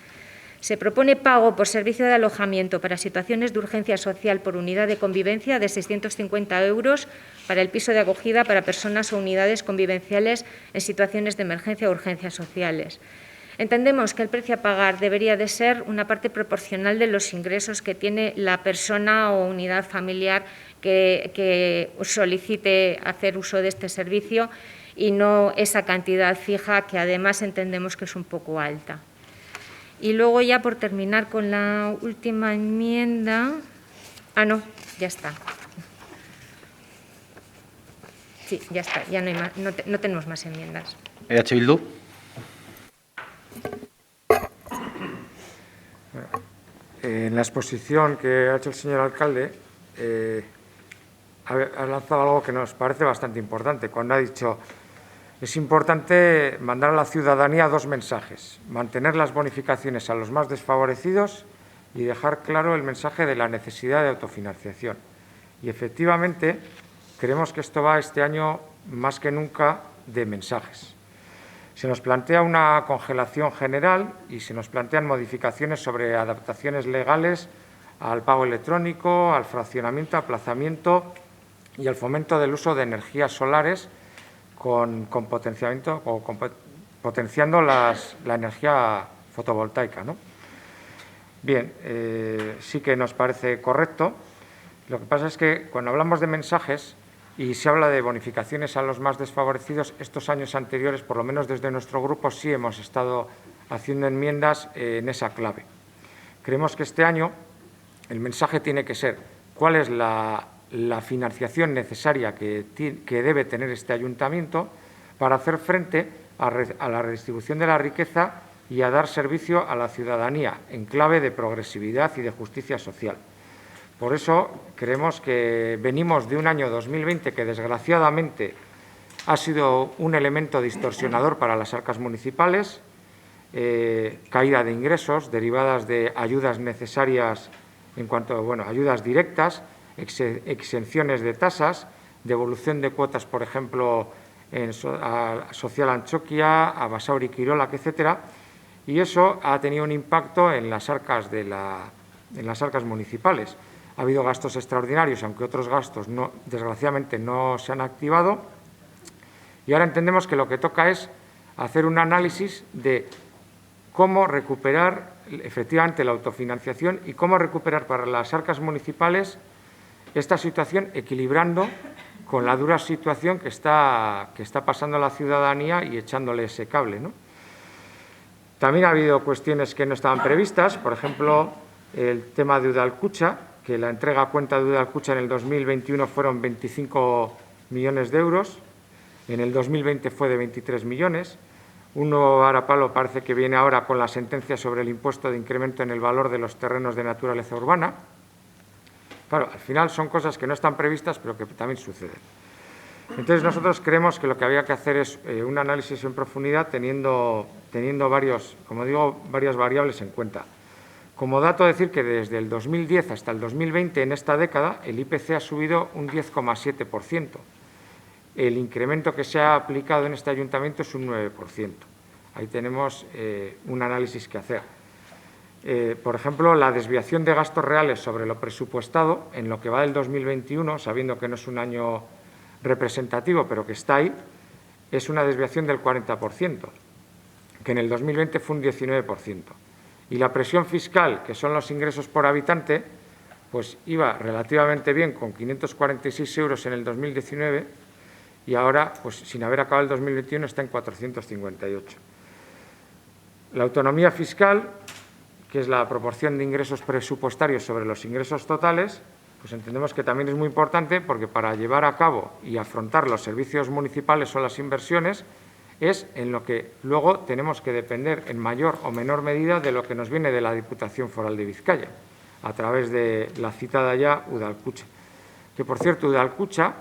Se propone pago por servicio de alojamiento para situaciones de urgencia social por unidad de convivencia de 650 euros para el piso de acogida para personas o unidades convivenciales en situaciones de emergencia o urgencias sociales. Entendemos que el precio a pagar debería de ser una parte proporcional de los ingresos que tiene la persona o unidad familiar que solicite hacer uso de este servicio y no esa cantidad fija que además entendemos que es un poco alta. Y luego ya por terminar con la última enmienda… no, ya está. Sí, ya está, ya no hay más, no tenemos más enmiendas. EH Bildu. En la exposición que ha hecho el señor alcalde, ha lanzado algo que nos parece bastante importante, cuando ha dicho: es importante mandar a la ciudadanía 2 mensajes, mantener las bonificaciones a los más desfavorecidos y dejar claro el mensaje de la necesidad de autofinanciación. Y efectivamente, creemos que esto va este año más que nunca de mensajes. Se nos plantea una congelación general y se nos plantean modificaciones sobre adaptaciones legales al pago electrónico, al fraccionamiento, aplazamiento y al fomento del uso de energías solares con potenciamiento o potenciando la energía fotovoltaica, ¿no? Bien, sí que nos parece correcto. Lo que pasa es que cuando hablamos de mensajes y se habla de bonificaciones a los más desfavorecidos, estos años anteriores, por lo menos desde nuestro grupo, sí hemos estado haciendo enmiendas en esa clave. Creemos que este año el mensaje tiene que ser cuál es la financiación necesaria que debe tener este ayuntamiento para hacer frente a la redistribución de la riqueza y a dar servicio a la ciudadanía en clave de progresividad y de justicia social. Por eso creemos que venimos de un año 2020 que desgraciadamente ha sido un elemento distorsionador para las arcas municipales, caída de ingresos derivadas de ayudas necesarias en cuanto a ayudas directas, exenciones de tasas, devolución de cuotas, por ejemplo, a Social Antxokia, a Basauri Kirolak, etcétera, y eso ha tenido un impacto en las arcas municipales. Ha habido gastos extraordinarios, aunque otros gastos desgraciadamente no se han activado, Y ahora entendemos que lo que toca es hacer un análisis de cómo recuperar efectivamente la autofinanciación y cómo recuperar para las arcas municipales esta situación, equilibrando con la dura situación que está pasando la ciudadanía y echándole ese cable, ¿no? También ha habido cuestiones que no estaban previstas, por ejemplo, el tema de Udalkutxa, que la entrega a cuenta de Udalkutxa en el 2021 fueron 25 millones de euros, en el 2020 fue de 23 millones. Un nuevo varapalo parece que viene ahora con la sentencia sobre el impuesto de incremento en el valor de los terrenos de naturaleza urbana. Claro, al final son cosas que no están previstas, pero que también suceden. Entonces, nosotros creemos que lo que había que hacer es un análisis en profundidad teniendo varias variables en cuenta. Como dato, decir que desde el 2010 hasta el 2020, en esta década, el IPC ha subido un 10,7%. El incremento que se ha aplicado en este ayuntamiento es un 9%. Ahí tenemos un análisis que hacer. Por ejemplo, la desviación de gastos reales sobre lo presupuestado en lo que va del 2021, sabiendo que no es un año representativo, pero que está ahí, es una desviación del 40%, que en el 2020 fue un 19%. Y la presión fiscal, que son los ingresos por habitante, pues iba relativamente bien, con 546 euros en el 2019, y ahora, pues sin haber acabado el 2021, está en 458. La autonomía fiscal, que es la proporción de ingresos presupuestarios sobre los ingresos totales, pues entendemos que también es muy importante porque para llevar a cabo y afrontar los servicios municipales o las inversiones es en lo que luego tenemos que depender en mayor o menor medida de lo que nos viene de la Diputación Foral de Vizcaya, a través de la citada ya Udalkutxa. Que, por cierto, Udalkutxa,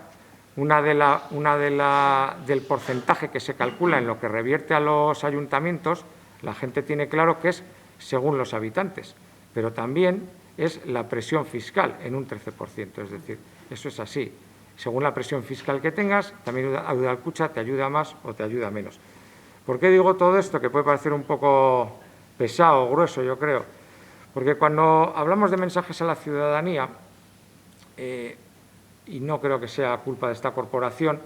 del porcentaje que se calcula en lo que revierte a los ayuntamientos, la gente tiene claro que es según los habitantes, pero también es la presión fiscal en un 13%, es decir, eso es así. Según la presión fiscal que tengas, también Udalkutxa te ayuda más o te ayuda menos. ¿Por qué digo todo esto? Que puede parecer un poco pesado o grueso, yo creo. Porque cuando hablamos de mensajes a la ciudadanía, y no creo que sea culpa de esta corporación,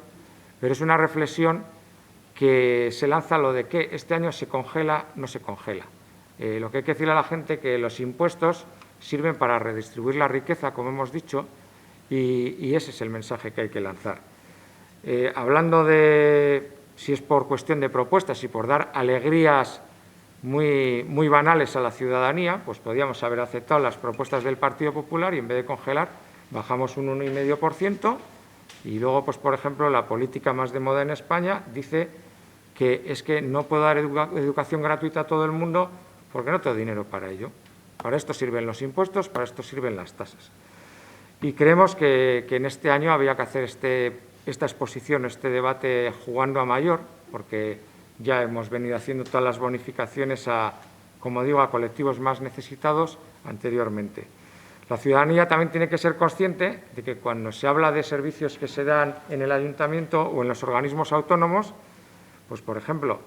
pero es una reflexión que se lanza lo de que este año se congela, no se congela. Lo que hay que decirle a la gente es que los impuestos sirven para redistribuir la riqueza, como hemos dicho, y ese es el mensaje que hay que lanzar. Hablando de si es por cuestión de propuestas y por dar alegrías muy banales a la ciudadanía, pues podríamos haber aceptado las propuestas del Partido Popular y en vez de congelar bajamos un 1,5%, y luego, pues por ejemplo, la política más de moda en España dice que es que no puedo dar educación gratuita a todo el mundo porque no tengo dinero para ello. Para esto sirven los impuestos, para esto sirven las tasas. Y creemos que en este año había que hacer esta exposición, este debate jugando a mayor, porque ya hemos venido haciendo todas las bonificaciones como digo, a colectivos más necesitados anteriormente. La ciudadanía también tiene que ser consciente de que cuando se habla de servicios que se dan en el ayuntamiento o en los organismos autónomos, pues por ejemplo,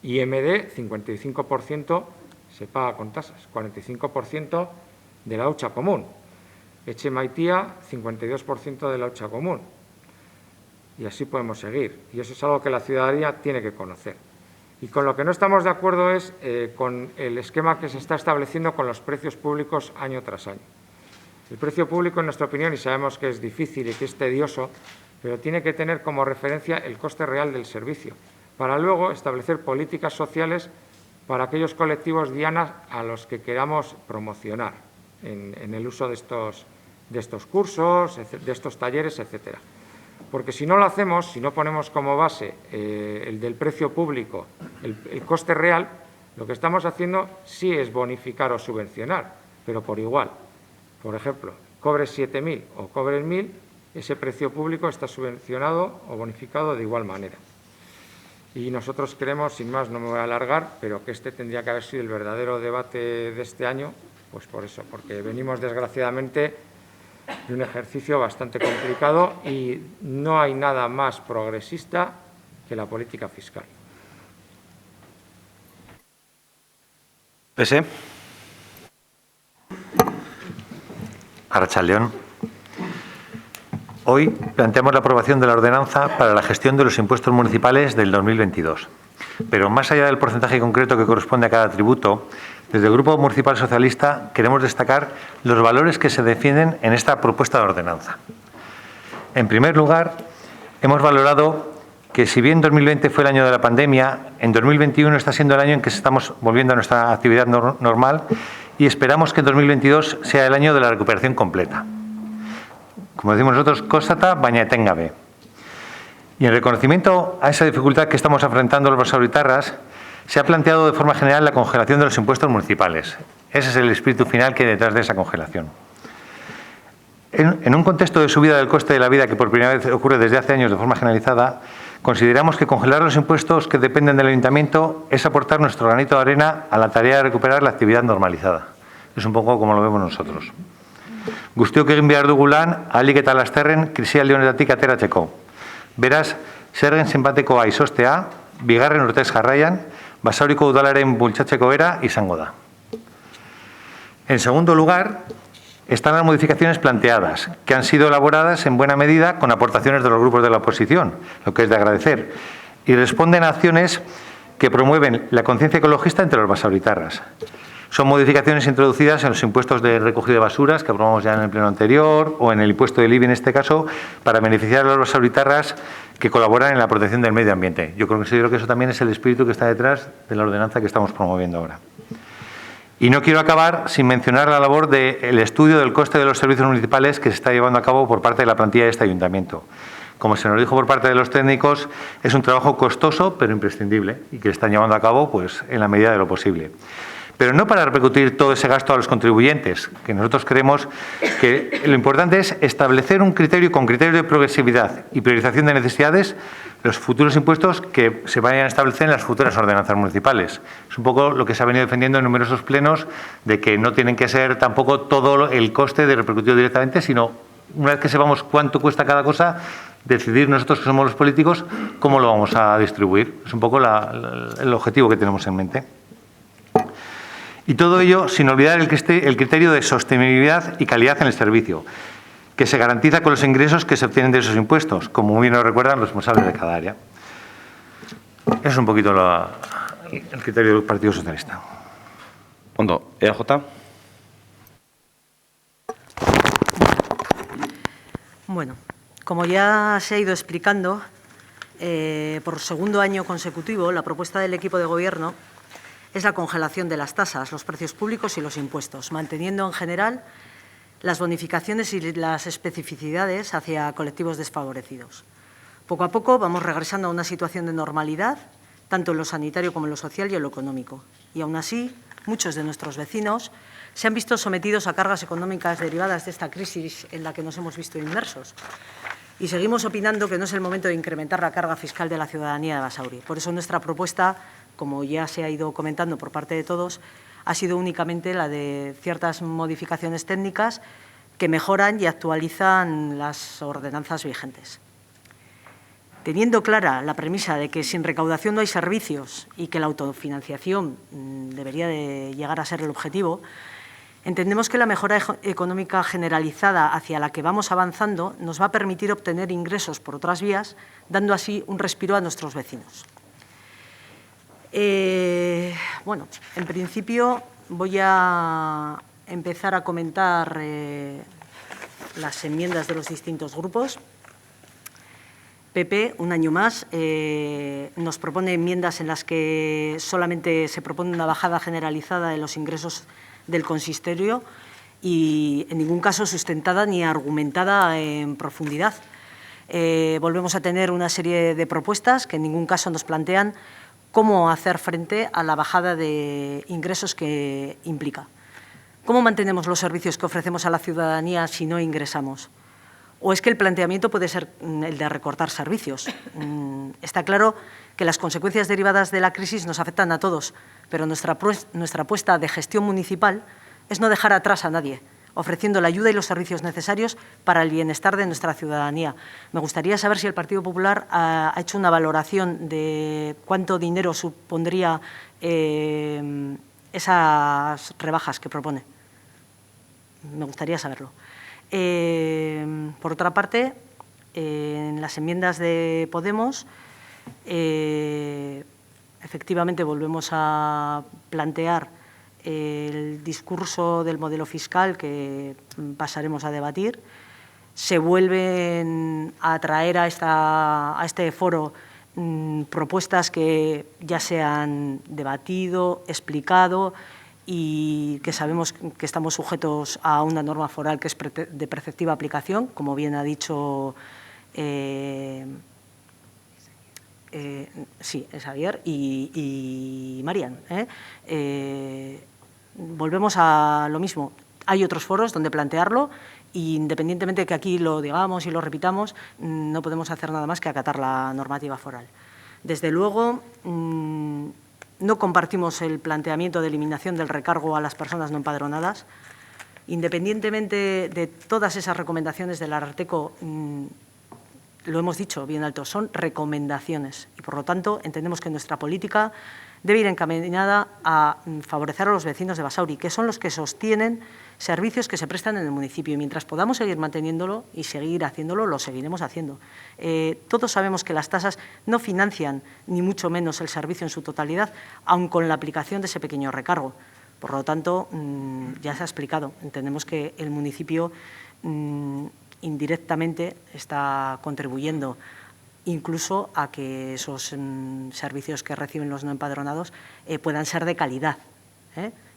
IMD, 55% se paga con tasas, 45% de la hucha común. Etxemaitía, 52% de la hucha común. Y así podemos seguir. Y eso es algo que la ciudadanía tiene que conocer. Y con lo que no estamos de acuerdo es con el esquema que se está estableciendo con los precios públicos año tras año. El precio público, en nuestra opinión, y sabemos que es difícil y que es tedioso, pero tiene que tener como referencia el coste real del servicio, para luego establecer políticas sociales para aquellos colectivos dianas a los que queramos promocionar en el uso de estos cursos, de estos talleres, etcétera. Porque si no lo hacemos, si no ponemos como base el del precio público, el coste real, lo que estamos haciendo sí es bonificar o subvencionar, pero por igual. Por ejemplo, cobres 7.000 o cobres 1.000, ese precio público está subvencionado o bonificado de igual manera. Y nosotros creemos, sin más, no me voy a alargar, pero que este tendría que haber sido el verdadero debate de este año, pues por eso, porque venimos desgraciadamente de un ejercicio bastante complicado y no hay nada más progresista que la política fiscal. PS. Arratsaldeon. Hoy planteamos la aprobación de la ordenanza para la gestión de los impuestos municipales del 2022. Pero más allá del porcentaje concreto que corresponde a cada tributo, desde el Grupo Municipal Socialista queremos destacar los valores que se defienden en esta propuesta de ordenanza. En primer lugar, hemos valorado que si bien 2020 fue el año de la pandemia, en 2021 está siendo el año en que estamos volviendo a nuestra actividad normal y esperamos que en 2022 sea el año de la recuperación completa. Como decimos nosotros, kostata baina etengabe. Y en reconocimiento a esa dificultad que estamos enfrentando los basauritarras, se ha planteado de forma general la congelación de los impuestos municipales. Ese es el espíritu final que hay detrás de esa congelación. En un contexto de subida del coste de la vida que por primera vez ocurre desde hace años de forma generalizada, consideramos que congelar los impuestos que dependen del ayuntamiento es aportar nuestro granito de arena a la tarea de recuperar la actividad normalizada. Es un poco como lo vemos nosotros. Guztiok egin behar dugu lan, ahalik eta lasterren krisialdi honetatik ateratzeko. Beraz, zergen zenbatekoa izostea, bigarren urtez jarraian, Basauriko udalaren bultzatzeko era izango da. En segundo lugar, están las modificaciones planteadas, que han sido elaboradas en buena medida con aportaciones de los grupos de la oposición, lo que es de agradecer, y responden a acciones que promueven la conciencia ecologista entre los basauritarras. Son modificaciones introducidas en los impuestos de recogida de basuras, que aprobamos ya en el pleno anterior, o en el impuesto del IBI en este caso, para beneficiar a los basauritarras que colaboran en la protección del medio ambiente. Yo considero que eso también es el espíritu que está detrás de la ordenanza que estamos promoviendo ahora. Y no quiero acabar sin mencionar la labor del estudio del coste de los servicios municipales que se está llevando a cabo por parte de la plantilla de este ayuntamiento. Como se nos dijo por parte de los técnicos, es un trabajo costoso pero imprescindible y que están llevando a cabo pues, en la medida de lo posible. Pero no para repercutir todo ese gasto a los contribuyentes, que nosotros creemos que lo importante es establecer un criterio con criterio de progresividad y priorización de necesidades, los futuros impuestos que se vayan a establecer en las futuras ordenanzas municipales. Es un poco lo que se ha venido defendiendo en numerosos plenos, de que no tienen que ser tampoco todo el coste de repercutir directamente, sino una vez que sepamos cuánto cuesta cada cosa, decidir nosotros que somos los políticos cómo lo vamos a distribuir. Es un poco el objetivo que tenemos en mente. Y todo ello sin olvidar el criterio de sostenibilidad y calidad en el servicio, que se garantiza con los ingresos que se obtienen de esos impuestos, como muy bien nos recuerdan los responsables de cada área. Es un poquito el criterio del Partido Socialista. Ondo, EAJ. Bueno, como ya se ha ido explicando, por segundo año consecutivo, la propuesta del equipo de gobierno es la congelación de las tasas, los precios públicos y los impuestos, manteniendo en general las bonificaciones y las especificidades hacia colectivos desfavorecidos. Poco a poco vamos regresando a una situación de normalidad, tanto en lo sanitario como en lo social y en lo económico. Y aún así, muchos de nuestros vecinos se han visto sometidos a cargas económicas derivadas de esta crisis en la que nos hemos visto inmersos. Y seguimos opinando que no es el momento de incrementar la carga fiscal de la ciudadanía de Basauri. Por eso nuestra propuesta, como ya se ha ido comentando por parte de todos, ha sido únicamente la de ciertas modificaciones técnicas que mejoran y actualizan las ordenanzas vigentes. Teniendo clara la premisa de que sin recaudación no hay servicios y que la autofinanciación debería de llegar a ser el objetivo, entendemos que la mejora económica generalizada hacia la que vamos avanzando nos va a permitir obtener ingresos por otras vías, dando así un respiro a nuestros vecinos. Bueno, en principio voy a empezar a comentar las enmiendas de los distintos grupos. PP, un año más, nos propone enmiendas en las que solamente se propone una bajada generalizada de los ingresos del consistorio y en ningún caso sustentada ni argumentada en profundidad. Volvemos a tener una serie de propuestas que en ningún caso nos plantean cómo hacer frente a la bajada de ingresos que implica. ¿Cómo mantenemos los servicios que ofrecemos a la ciudadanía si no ingresamos? ¿O es que el planteamiento puede ser el de recortar servicios? Está claro que las consecuencias derivadas de la crisis nos afectan a todos, pero nuestra apuesta de gestión municipal es no dejar atrás a nadie, ofreciendo la ayuda y los servicios necesarios para el bienestar de nuestra ciudadanía. Me gustaría saber si el Partido Popular ha hecho una valoración de cuánto dinero supondría esas rebajas que propone. Me gustaría saberlo. Por otra parte, En las enmiendas de Podemos, efectivamente, volvemos a plantear el discurso del modelo fiscal que pasaremos a debatir. Se vuelven a traer a este foro propuestas que ya se han debatido, explicado y que sabemos que estamos sujetos a una norma foral que es de preceptiva aplicación, como bien ha dicho sí, es Javier y Marian. Volvemos a lo mismo. Hay otros foros donde plantearlo y, independientemente de que aquí lo digamos y lo repitamos, no podemos hacer nada más que acatar la normativa foral. Desde luego, no compartimos el planteamiento de eliminación del recargo a las personas no empadronadas. Independientemente de todas esas recomendaciones del Ararteko, lo hemos dicho bien alto, son recomendaciones y, por lo tanto, entendemos que nuestra política debe ir encaminada a favorecer a los vecinos de Basauri, que son los que sostienen servicios que se prestan en el municipio. Y mientras podamos seguir manteniéndolo y seguir haciéndolo, lo seguiremos haciendo. Todos sabemos que las tasas no financian, ni mucho menos, el servicio en su totalidad, aun con la aplicación de ese pequeño recargo. Por lo tanto, ya se ha explicado, entendemos que el municipio indirectamente está contribuyendo incluso a que esos servicios que reciben los no empadronados puedan ser de calidad.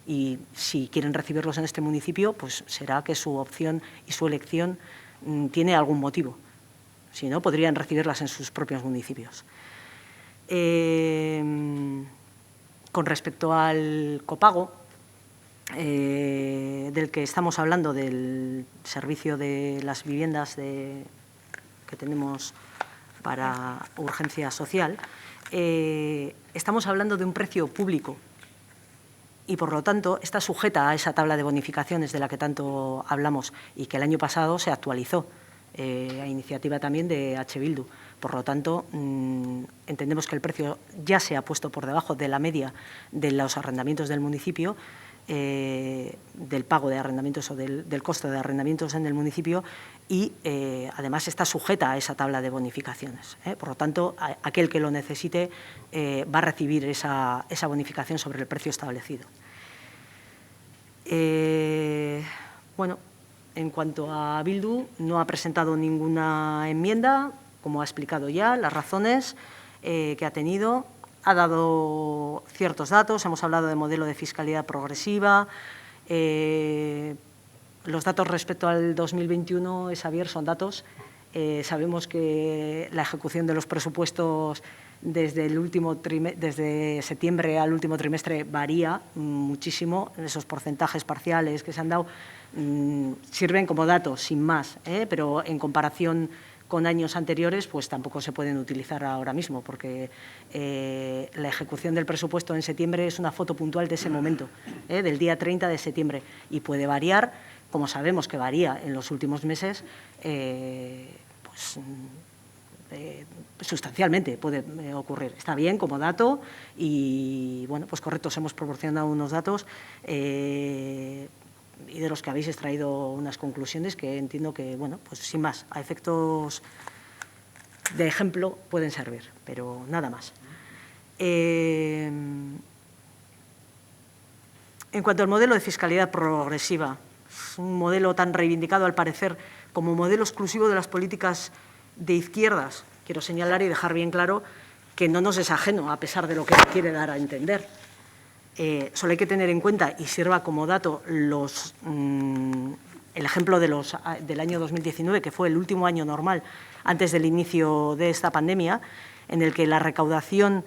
Y si quieren recibirlos en este municipio, pues será que su opción y su elección tiene algún motivo. Si no, podrían recibirlas en sus propios municipios. Con respecto al copago, del que estamos hablando, del servicio de las viviendas que tenemos para urgencia social, estamos hablando de un precio público y, por lo tanto, está sujeta a esa tabla de bonificaciones de la que tanto hablamos y que el año pasado se actualizó a iniciativa también de H. Bildu. Por lo tanto, entendemos que el precio ya se ha puesto por debajo de la media de los arrendamientos del municipio, del pago de arrendamientos o del costo de arrendamientos en el municipio y, además, está sujeta a esa tabla de bonificaciones. Por lo tanto, aquel que lo necesite va a recibir esa bonificación sobre el precio establecido. Bueno, en cuanto a Bildu, no ha presentado ninguna enmienda, como ha explicado ya, las razones que ha tenido. Ha dado ciertos datos, hemos hablado de modelo de fiscalidad progresiva. Los datos respecto al 2021, Xavier, son datos. Sabemos que la ejecución de los presupuestos desde septiembre al último trimestre varía muchísimo. Esos porcentajes parciales que se han dado sirven como datos, sin más, pero en comparación con años anteriores, pues tampoco se pueden utilizar ahora mismo, porque la ejecución del presupuesto en septiembre es una foto puntual de ese momento, del día 30 de septiembre, y puede variar, como sabemos que varía en los últimos meses, sustancialmente puede ocurrir. Está bien como dato y, bueno, pues correcto, os hemos proporcionado unos datos y de los que habéis extraído unas conclusiones que entiendo que, bueno, pues sin más, a efectos de ejemplo pueden servir, pero nada más. En cuanto al modelo de fiscalidad progresiva, es un modelo tan reivindicado, al parecer, como modelo exclusivo de las políticas de izquierdas. Quiero señalar y dejar bien claro que no nos es ajeno, a pesar de lo que quiere dar a entender. Solo hay que tener en cuenta, y sirva como dato, el ejemplo del año 2019, que fue el último año normal antes del inicio de esta pandemia, en el que la recaudación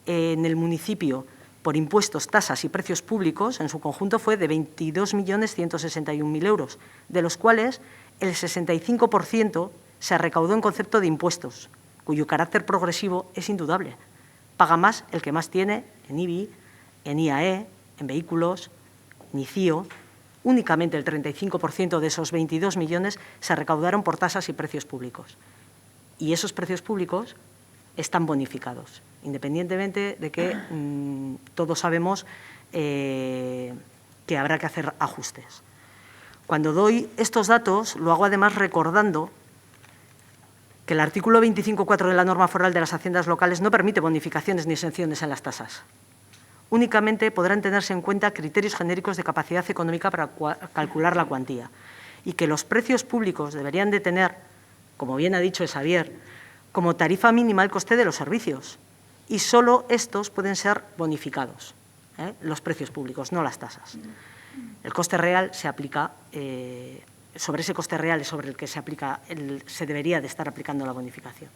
en el municipio por impuestos, tasas y precios públicos en su conjunto fue de 22.161.000 euros, de los cuales el 65% se recaudó en concepto de impuestos, cuyo carácter progresivo es indudable. Paga más el que más tiene en IBI, en IAE, en vehículos, en ICIO. Únicamente el 35% de esos 22 millones se recaudaron por tasas y precios públicos. Y esos precios públicos están bonificados, independientemente de que todos sabemos que habrá que hacer ajustes. Cuando doy estos datos, lo hago además recordando que el artículo 25.4 de la norma foral de las haciendas locales no permite bonificaciones ni exenciones en las tasas. Únicamente podrán tenerse en cuenta criterios genéricos de capacidad económica para calcular la cuantía y que los precios públicos deberían de tener, como bien ha dicho Xavier, como tarifa mínima el coste de los servicios y solo estos pueden ser bonificados, los precios públicos, no las tasas. El coste real se aplica, sobre ese coste real es sobre el que se debería de estar aplicando la bonificación.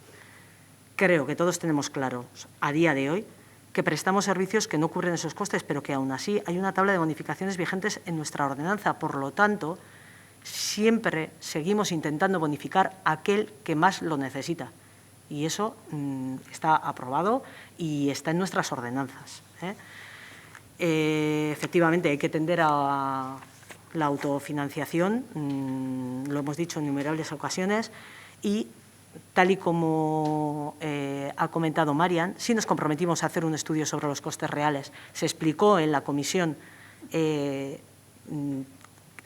Creo que todos tenemos claro a día de hoy que prestamos servicios que no cubren esos costes, pero que aún así hay una tabla de bonificaciones vigentes en nuestra ordenanza. Por lo tanto, siempre seguimos intentando bonificar a aquel que más lo necesita. Y eso está aprobado y está en nuestras ordenanzas. Efectivamente, hay que tender a la autofinanciación, lo hemos dicho en innumerables ocasiones, y tal y como ha comentado Marian, sí nos comprometimos a hacer un estudio sobre los costes reales. Se explicó en la comisión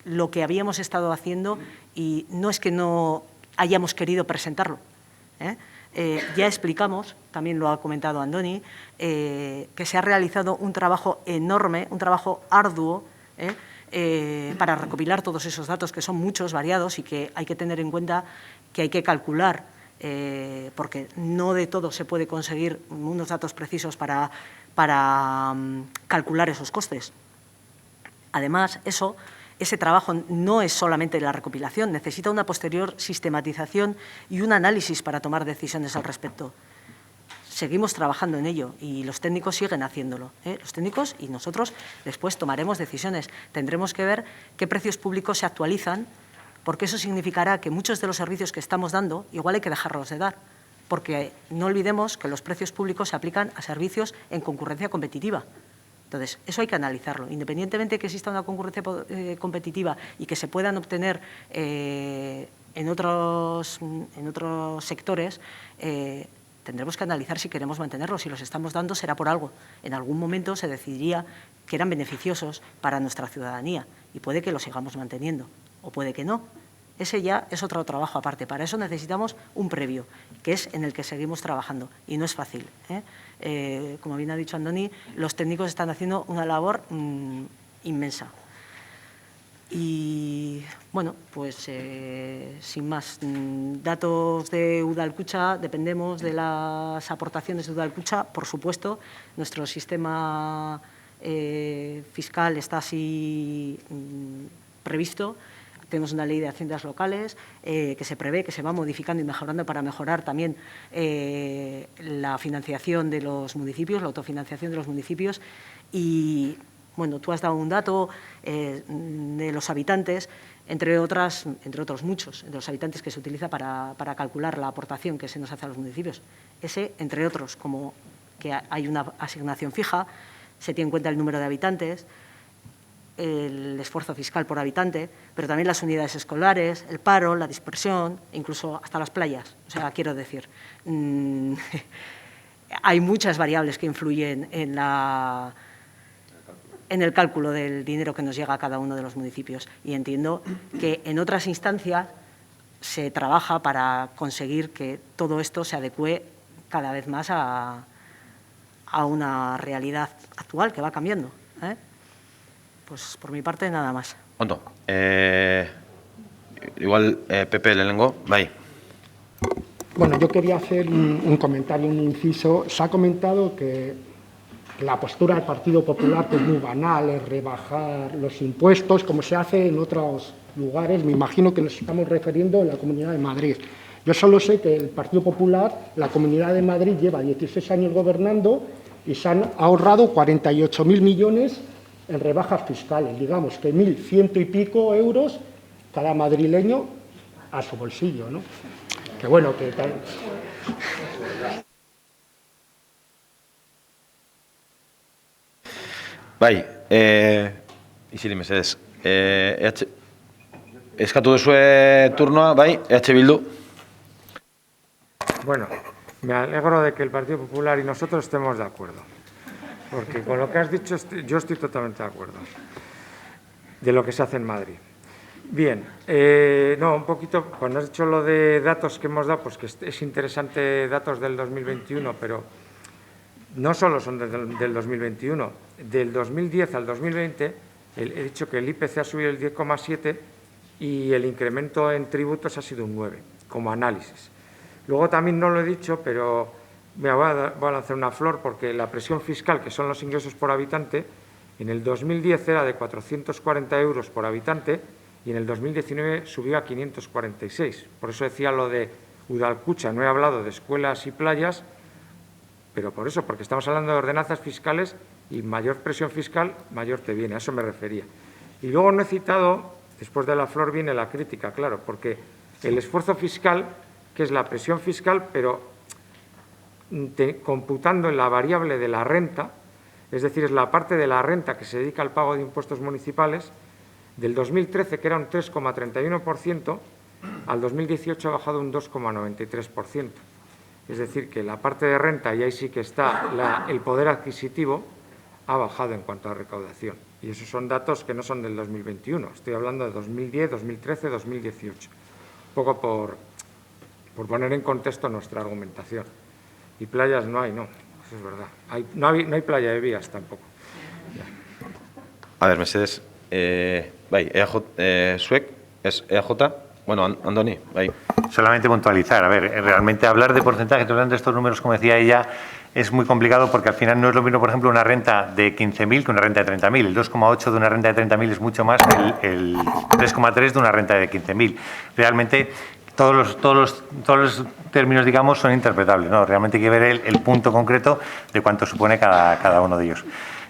lo que habíamos estado haciendo y no es que no hayamos querido presentarlo. Ya explicamos, también lo ha comentado Andoni, que se ha realizado un trabajo enorme, un trabajo arduo, para recopilar todos esos datos, que son muchos, variados, y que hay que tener en cuenta que hay que calcular, porque no de todo se puede conseguir unos datos precisos para calcular esos costes. Además, ese trabajo no es solamente la recopilación, necesita una posterior sistematización y un análisis para tomar decisiones al respecto. Seguimos trabajando en ello y los técnicos siguen haciéndolo. Los técnicos y nosotros después tomaremos decisiones. Tendremos que ver qué precios públicos se actualizan, porque eso significará que muchos de los servicios que estamos dando igual hay que dejarlos de dar, porque no olvidemos que los precios públicos se aplican a servicios en concurrencia competitiva. Entonces, eso hay que analizarlo. Independientemente de que exista una concurrencia competitiva y que se puedan obtener en otros sectores, tendremos que analizar si queremos mantenerlos. Si los estamos dando será por algo. En algún momento se decidiría que eran beneficiosos para nuestra ciudadanía y puede que los sigamos manteniendo o puede que no. Ese ya es otro trabajo aparte. Para eso necesitamos un previo, que es en el que seguimos trabajando y no es fácil. Como bien ha dicho Andoni, los técnicos están haciendo una labor inmensa. Y, bueno, pues sin más, datos de Udalkutxa, dependemos de las aportaciones de Udalkutxa, por supuesto. Nuestro sistema fiscal está así previsto. Tenemos una ley de haciendas locales que se prevé, que se va modificando y mejorando para mejorar también la financiación de los municipios, la autofinanciación de los municipios. Y, bueno, tú has dado un dato de los habitantes, entre otros muchos, de los habitantes que se utiliza para calcular la aportación que se nos hace a los municipios. Ese, entre otros, como que hay una asignación fija, se tiene en cuenta el número de habitantes, el esfuerzo fiscal por habitante, pero también las unidades escolares, el paro, la dispersión, incluso hasta las playas. O sea, quiero decir, hay muchas variables que influyen en el cálculo del dinero que nos llega a cada uno de los municipios. Y entiendo que en otras instancias se trabaja para conseguir que todo esto se adecue cada vez más a una realidad actual que va cambiando. Pues por mi parte nada más. Ondo. Igual Pepe lehenengo, bai. Bueno, yo quería hacer un comentario, un inciso. Se ha comentado que la postura del Partido Popular es muy banal, es rebajar los impuestos, como se hace en otros lugares. Me imagino que nos estamos refiriendo a la Comunidad de Madrid. Yo solo sé que el Partido Popular, la Comunidad de Madrid, lleva 16 años gobernando y se han ahorrado 48.000 millones en rebajas fiscales. Digamos que 1.100 y pico euros cada madrileño a su bolsillo, ¿no? Que bueno, que tal. Bai, izili mesedez. Eskatu duzue turnoa, bai, EH Bildu. Bueno, me alegro de que el Partido Popular y nosotros estemos de acuerdo, porque con lo que has dicho yo estoy totalmente de acuerdo de lo que se hace en Madrid. Bien, no, un poquito, cuando has dicho lo de datos que hemos dado, pues que es interesante datos del 2021, pero no solo son del 2021. Del 2010 al 2020, he dicho que el IPC ha subido el 10,7 y el incremento en tributos ha sido un 9, como análisis. Luego también no lo he dicho, pero voy a lanzar una flor, porque la presión fiscal, que son los ingresos por habitante, en el 2010 era de 440 euros por habitante y en el 2019 subió a 546. Por eso decía lo de Udalkutxa, no he hablado de escuelas y playas, pero por eso, porque estamos hablando de ordenanzas fiscales y mayor presión fiscal, mayor te viene, a eso me refería. Y luego no he citado, después de la flor viene la crítica, claro, porque el esfuerzo fiscal, que es la presión fiscal, pero computando en la variable de la renta, es decir, es la parte de la renta que se dedica al pago de impuestos municipales, del 2013, que era un 3,31%, al 2018 ha bajado un 2,93%. Es decir, que la parte de renta, y ahí sí que está el poder adquisitivo, ha bajado en cuanto a recaudación. Y esos son datos que no son del 2021. Estoy hablando de 2010, 2013, 2018. Un poco por poner en contexto nuestra argumentación. Y playas no hay, no. Eso es verdad. No hay playa de vías tampoco. A ver, Mercedes, bai, zuek, es EAJ, bueno, Andoni, bai. Solamente puntualizar, a ver, realmente hablar de porcentajes de estos números, como decía ella, es muy complicado porque al final no es lo mismo, por ejemplo, una renta de 15.000 que una renta de 30.000. El 2,8 de una renta de 30.000 es mucho más que el 3,3 de una renta de 15.000. Realmente todos los términos, digamos, son interpretables, ¿no? Realmente hay que ver el punto concreto de cuánto supone cada uno de ellos.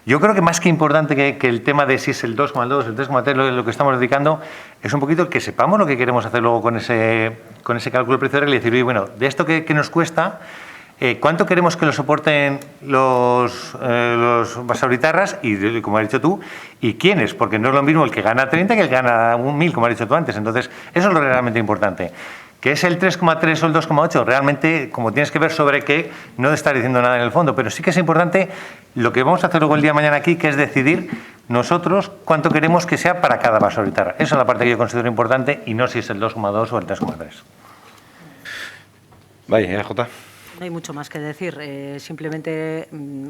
Yo creo que más que importante que el tema de si es el 2,2, el 3,3, lo que estamos dedicando, es un poquito el que sepamos lo que queremos hacer luego con ese cálculo de precio real y decir, oye, bueno, de esto que nos cuesta, ¿cuánto queremos que lo soporten los basauritarras? Y, como has dicho tú, ¿y quiénes? Porque no es lo mismo el que gana 30 que el que gana 1.000, como has dicho tú antes. Entonces, eso es lo realmente importante. ¿Qué es el 3,3 o el 2,8? Realmente, como tienes que ver sobre qué, no de estar diciendo nada en el fondo, pero sí que es importante lo que vamos a hacer luego el día de mañana aquí, que es decidir nosotros cuánto queremos que sea para cada basauritarra. Esa es la parte que yo considero importante y no si es el 2,2 o el 3,3. Bai, EAJ. No hay mucho más que decir, simplemente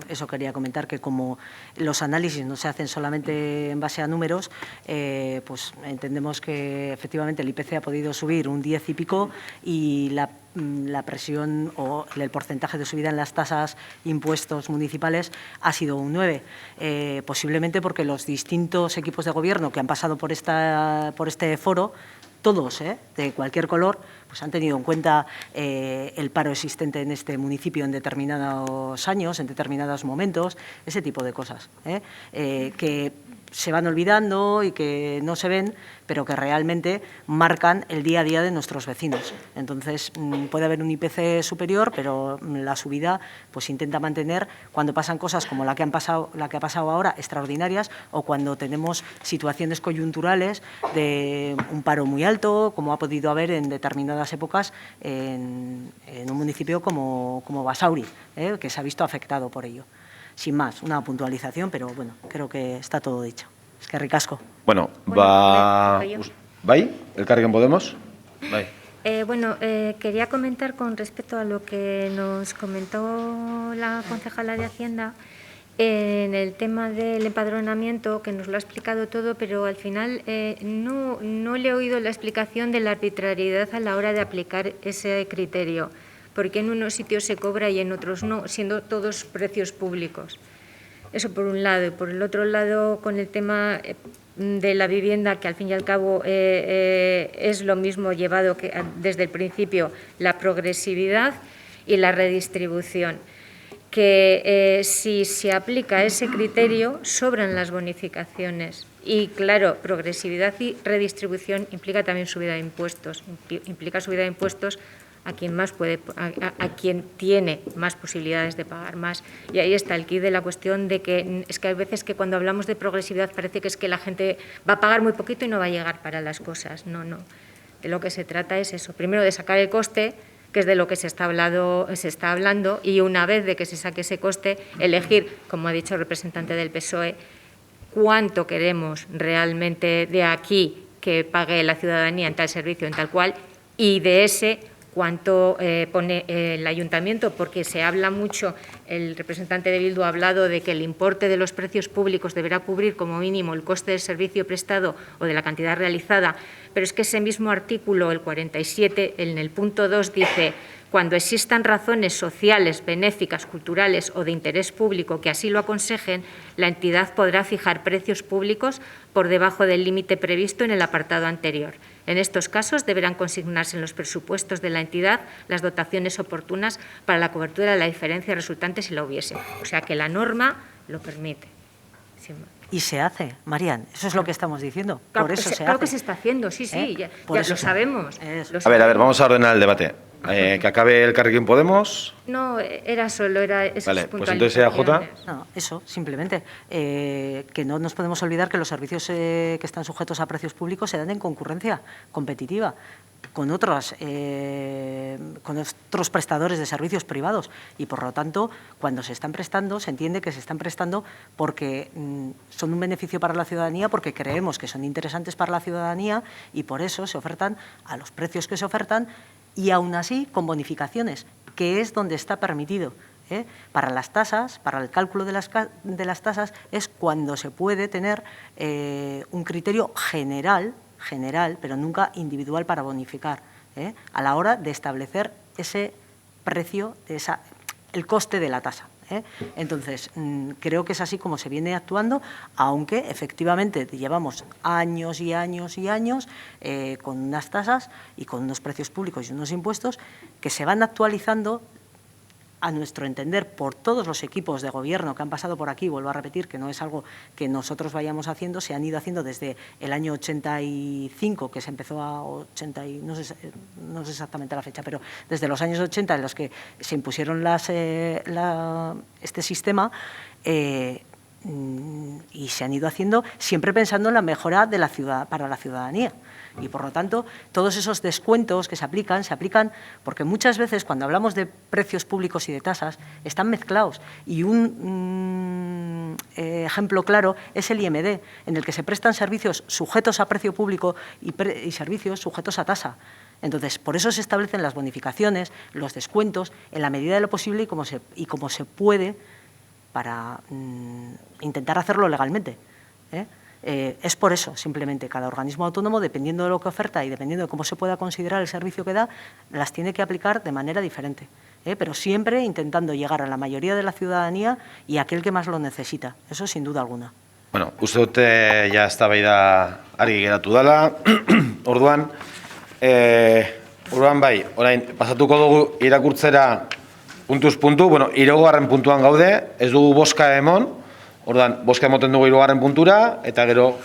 eso quería comentar, que como los análisis no se hacen solamente en base a números, pues entendemos que efectivamente el IPC ha podido subir un 10 y pico y la presión o el porcentaje de subida en las tasas impuestos municipales ha sido un 9, posiblemente porque los distintos equipos de gobierno que han pasado por este foro, todos, de cualquier color, pues han tenido en cuenta el paro existente en este municipio en determinados años, en determinados momentos, ese tipo de cosas, que se van olvidando y que no se ven, pero que realmente marcan el día a día de nuestros vecinos. Entonces, puede haber un IPC superior, pero la subida pues intenta mantener cuando pasan cosas como la que ha pasado ahora, extraordinarias, o cuando tenemos situaciones coyunturales de un paro muy alto, como ha podido haber en determinadas épocas en un municipio como Basauri, que se ha visto afectado por ello. Sin más, una puntualización, pero bueno, creo que está todo dicho. Es que ricasco. Bueno, bai, Elkarrekin Podemos. Bai. Quería comentar con respecto a lo que nos comentó la concejala de Hacienda en el tema del empadronamiento, que nos lo ha explicado todo, pero al final no le he oído la explicación de la arbitrariedad a la hora de aplicar ese criterio, porque en unos sitios se cobra y en otros no, siendo todos precios públicos. Eso por un lado. Y por el otro lado, con el tema de la vivienda, que al fin y al cabo es lo mismo llevado que desde el principio, la progresividad y la redistribución, que si se aplica ese criterio, sobran las bonificaciones. Y claro, progresividad y redistribución implica también subida de impuestos, implica subida de impuestos a quien más puede, a quien tiene más posibilidades de pagar más. Y ahí está el quid de la cuestión de que es que hay veces que cuando hablamos de progresividad parece que es que la gente va a pagar muy poquito y no va a llegar para las cosas. No, no. De lo que se trata es eso. Primero de sacar el coste, que es de lo que se está hablando, y una vez de que se saque ese coste, elegir, como ha dicho el representante del PSOE, cuánto queremos realmente de aquí que pague la ciudadanía en tal servicio, en tal cual, y de ese cuánto pone el ayuntamiento, porque se habla mucho, el representante de Bildu ha hablado de que el importe de los precios públicos deberá cubrir como mínimo el coste del servicio prestado o de la cantidad realizada, pero es que ese mismo artículo, el 47, en el punto 2 dice: cuando existan razones sociales, benéficas, culturales o de interés público que así lo aconsejen, la entidad podrá fijar precios públicos por debajo del límite previsto en el apartado anterior. En estos casos deberán consignarse en los presupuestos de la entidad las dotaciones oportunas para la cobertura de la diferencia resultante si la hubiese. O sea que la norma lo permite. Y se hace, Marian, eso es lo que estamos diciendo. Claro, por eso se claro hace. que se está haciendo, sí, ya Por eso lo sabemos. A ver, vamos a ordenar el debate. Que acabe el Carrequín Podemos. No, era solo, era esas Vale, pues entonces EAJ. No, eso, simplemente. Que no nos podemos olvidar que los servicios que están sujetos a precios públicos se dan en concurrencia competitiva con otros prestadores de servicios privados y, por lo tanto, cuando se están prestando, se entiende que se están prestando porque son un beneficio para la ciudadanía, porque creemos que son interesantes para la ciudadanía y por eso se ofertan a los precios que se ofertan y, aún así, con bonificaciones, que es donde está permitido. Para las tasas, para el cálculo de las tasas, es cuando se puede tener un criterio general, pero nunca individual para bonificar, a la hora de establecer ese precio, el coste de la tasa. Entonces, creo que es así como se viene actuando, aunque efectivamente llevamos años y años y años con unas tasas y con unos precios públicos y unos impuestos que se van actualizando, a nuestro entender, por todos los equipos de gobierno que han pasado por aquí. Vuelvo a repetir que no es algo que nosotros vayamos haciendo, se han ido haciendo desde el año 85, que se empezó a 80, y no sé exactamente la fecha, pero desde los años 80 en los que se impusieron este sistema, y se han ido haciendo siempre pensando en la mejora de la ciudad, para la ciudadanía. Y, por lo tanto, todos esos descuentos que se aplican porque muchas veces cuando hablamos de precios públicos y de tasas están mezclados. Y un ejemplo claro es el IMD, en el que se prestan servicios sujetos a precio público y servicios sujetos a tasa. Entonces, por eso se establecen las bonificaciones, los descuentos, en la medida de lo posible y como se puede, para intentar hacerlo legalmente. Es por eso, simplemente, cada organismo autónomo, dependiendo de lo que oferta y dependiendo de cómo se pueda considerar el servicio que da, las tiene que aplicar de manera diferente, pero siempre intentando llegar a la mayoría de la ciudadanía y a aquel que más lo necesita, eso sin duda alguna. Bueno, uste dut ja eztabaida argi geratu dela. Orduan bai, orain pasatuko dugu irakurtzera puntuz puntu. Bueno, 3. puntuan gaude, ez dugu bozka emon. Orduan, bozka emoten dugu 3. puntura, eta gero,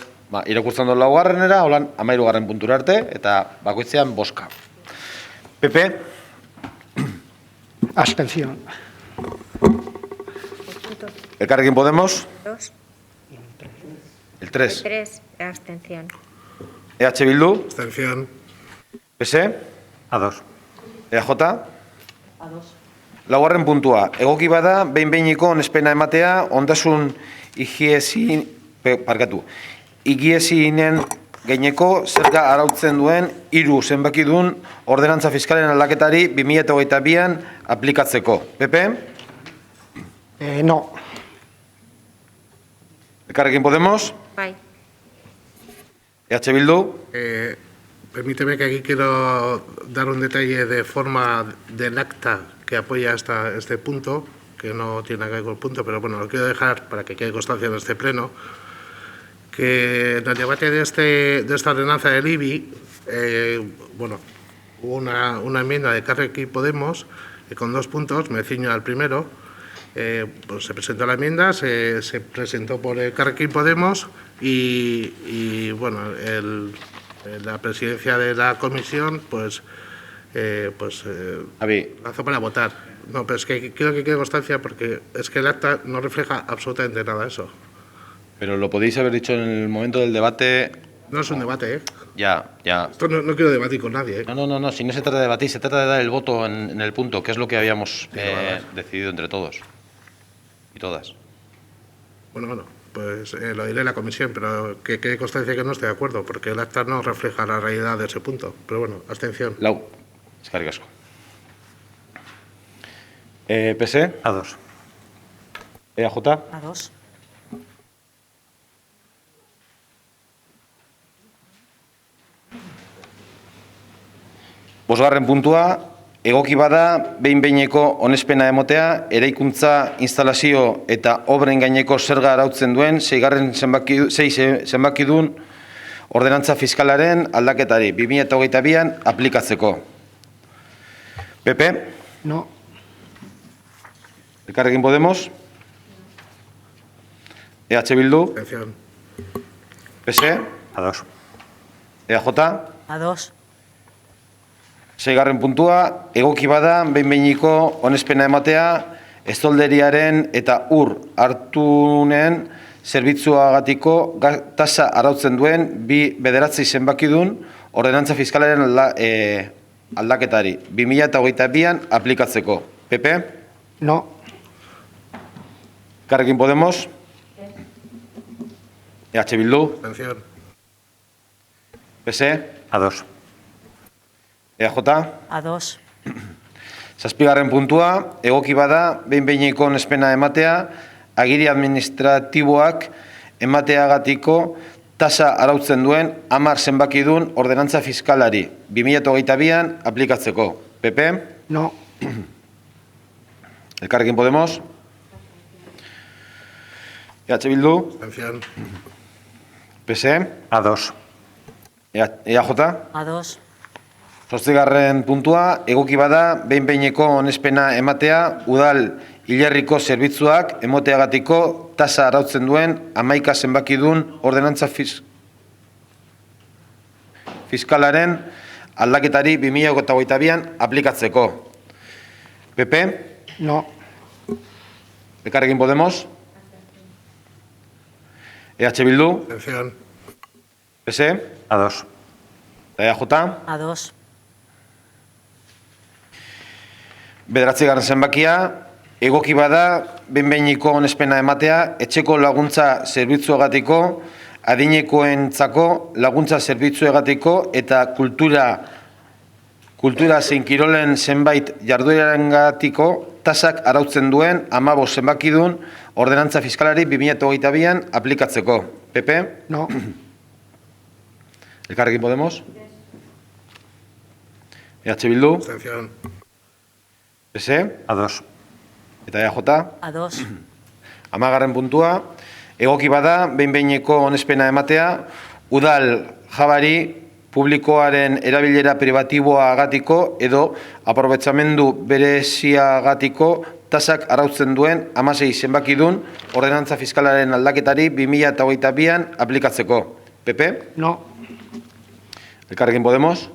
irakurtzen dut 4. Orduan, 13. puntura arte, eta bakoitzean bozka. Pepe? Abstención. Elkarrekin Podemos? 2. El 3. 3, abstención. EH Bildu? Abstención. PS? A2. EAJ? A2. 4. puntua. Egoki bada, behin-behiniko onespena ematea, ondasun higiezinen gaineko zerga arautzen duen 3 zenbakidun ordenantza fiskalen aldaketari 2022an aplikatzeko. Pepe? No. Elkarrekin Podemos? Bai. EH Bildu? Permíteme que aquí quiero dar un detalle de forma del acta que apoya este punto, que no tiene nada que ver con el punto, pero bueno, lo quiero dejar para que quede constancia en este pleno, que en el debate de esta ordenanza del IBI, hubo una enmienda de Carrequín Podemos con 2 puntos, me ciño al primero. Pues se presentó la enmienda, se presentó por el Carrequín Podemos y bueno, la presidencia de la comisión lanzó para votar. No, pero es que quiero que quede constancia porque es que el acta no refleja absolutamente nada de eso. Pero lo podéis haber dicho en el momento del debate. No es un debate, ¿eh? Ya. Esto no quiero debatir con nadie, ¿eh? No, si no se trata de debatir, se trata de dar el voto en el punto, que es lo que habíamos decidido entre todos y todas. Bueno. pues lo diré en la comisión, pero que quede constancia que no estoy de acuerdo, porque el acta no refleja la realidad de ese punto. Pero bueno, abstención. Lau. Eskerrik asko. PS, A2. EAJ, A2. bosgarren puntua, egoki bada behin-behineko onespena emotea, eraikuntza, instalazio eta obren gaineko zerga arautzen duen sei zenbakidun ordenantza fiskalaren aldaketari 2022an aplikatzeko. PP, No. Elkarrekin Podemos, EH Bildu, Abstención. PSE, A2. EAJ, A2. seigarren puntua, egoki bada behin-behineko onespena ematea, estolderiaren eta ur hartunen zerbitzuagatiko tasa arautzen duen 9 zenbakidun ordenantza fiskalaren aldaketari 2022an aplikatzeko. PP, No. Elkarrekin Podemos, EH Bildu, Abstención. PSE, A2. EAJ, A2. zazpigarren puntua, egoki bada behin-behineko onespena ematea, agiri administratiboak emateagatiko tasa arautzen duen 10 zenbakidun ordenantza fiskalari 2022an aplikatzeko. PP, No. Elkarrekin Podemos, EH Bildu, Abstención. PSE, A2. EAJ, A2. zortzigarren puntua, egoki bada behin-behineko onespena ematea, udal hilerriko zerbitzuak emoteagatiko tasa arautzen duen 11 zenbakidun ordenantza fiskalaren aldaketari 2022an aplikatzeko. PP, No. Elkarrekin Podemos, EH Bildu, Abstención. PSE, A2. EAJ, A2. bederatzigarren zenbakia, egoki bada behin-behineko onespena ematea, etxeko laguntza zerbitzuagatiko, adinekoentzako laguntza zerbitzuagatiko eta kultura zein kirolen zenbait jarduerangatiko tasak arautzen duen 15 zenbakidun ordenantza fiskalari 2022an aplikatzeko. PP, No. Elkarrekin Podemos, EH Bildu, Abstención. PSE A2. eta EAJ. A2. 10. puntua, egoki bada behin-behineko onespena ematea, udal jabari publikoaren erabilera pribatiboagatiko edo aprobetxamendu bereziagatiko tasak arautzen duen 16 zenbakidun ordenantza fiskalaren aldaketari 2022an aplikatzeko. PP, No. Elkarrekin Podemos,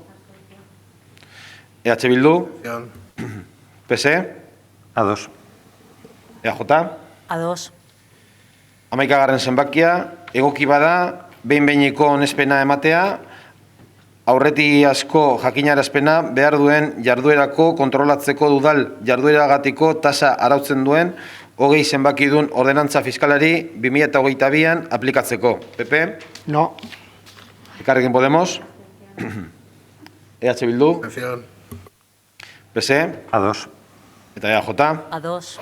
EH Bildu, Abstención. PSE, A2. EAJ. A2. 11. zenbakia, egoki bada behin-behineko onespena ematea, aurretiazko jakinarazpena behar duen jarduerako kontrolatzeko dudal jardueragatiko tasa arautzen duen 20 zenbakidun ordenantza fiskalari 2022an aplikatzeko. PP, No. Elkarrekin Podemos, EH Bildu, Abstención. PSE A2. eta EAJ. A2.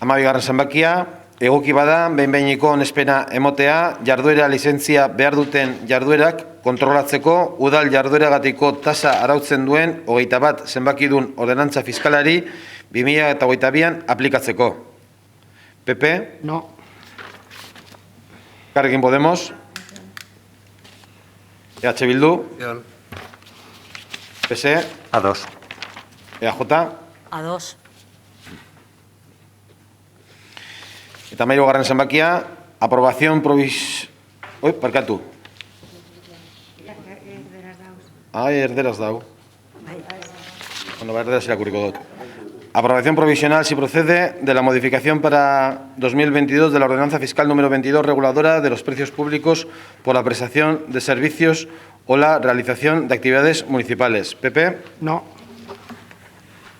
12. zenbakia, egoki bada behin-behineko onespena emotea, jarduera lizentzia behar duten jarduerak kontrolatzeko udal jardueragatiko tasa arautzen duen 21 zenbakidun ordenantza fiskalari 2022an aplikatzeko. PP, No. Elkarrekin Podemos, EH Bildu, Abstención. PSE, A2. EAJ. A2. Eta 13. zenbakia, aprobación parkatu. Erderaz dau. Bueno, erderaz irakurriko dut. Aprobación provisional, si procede, de la modificación para 2022 de la Ordenanza Fiscal número 22, reguladora de los precios públicos por la prestación de servicios o la realización de actividades municipales. PP, No.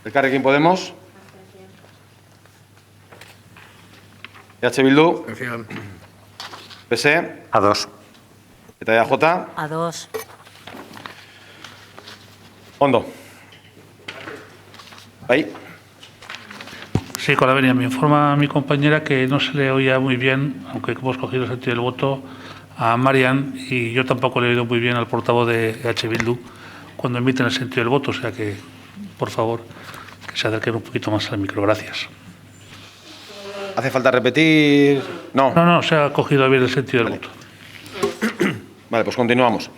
Elkarrekin Podemos, EH Bildu, Abstención. PSE A2. eta EAJ. A2. Ondo. Bai. Sí, con la venia. Me informa mi compañera que no se le oía muy bien, aunque hemos cogido el sentido del voto, a Marian, y yo tampoco le he oído muy bien al portavoz de EH Bildu cuando emiten el sentido del voto. O sea que, por favor, que se acerquen un poquito más al micro. Gracias. ¿Hace falta repetir? No. No, se ha cogido bien el sentido del voto. Vale, pues continuamos.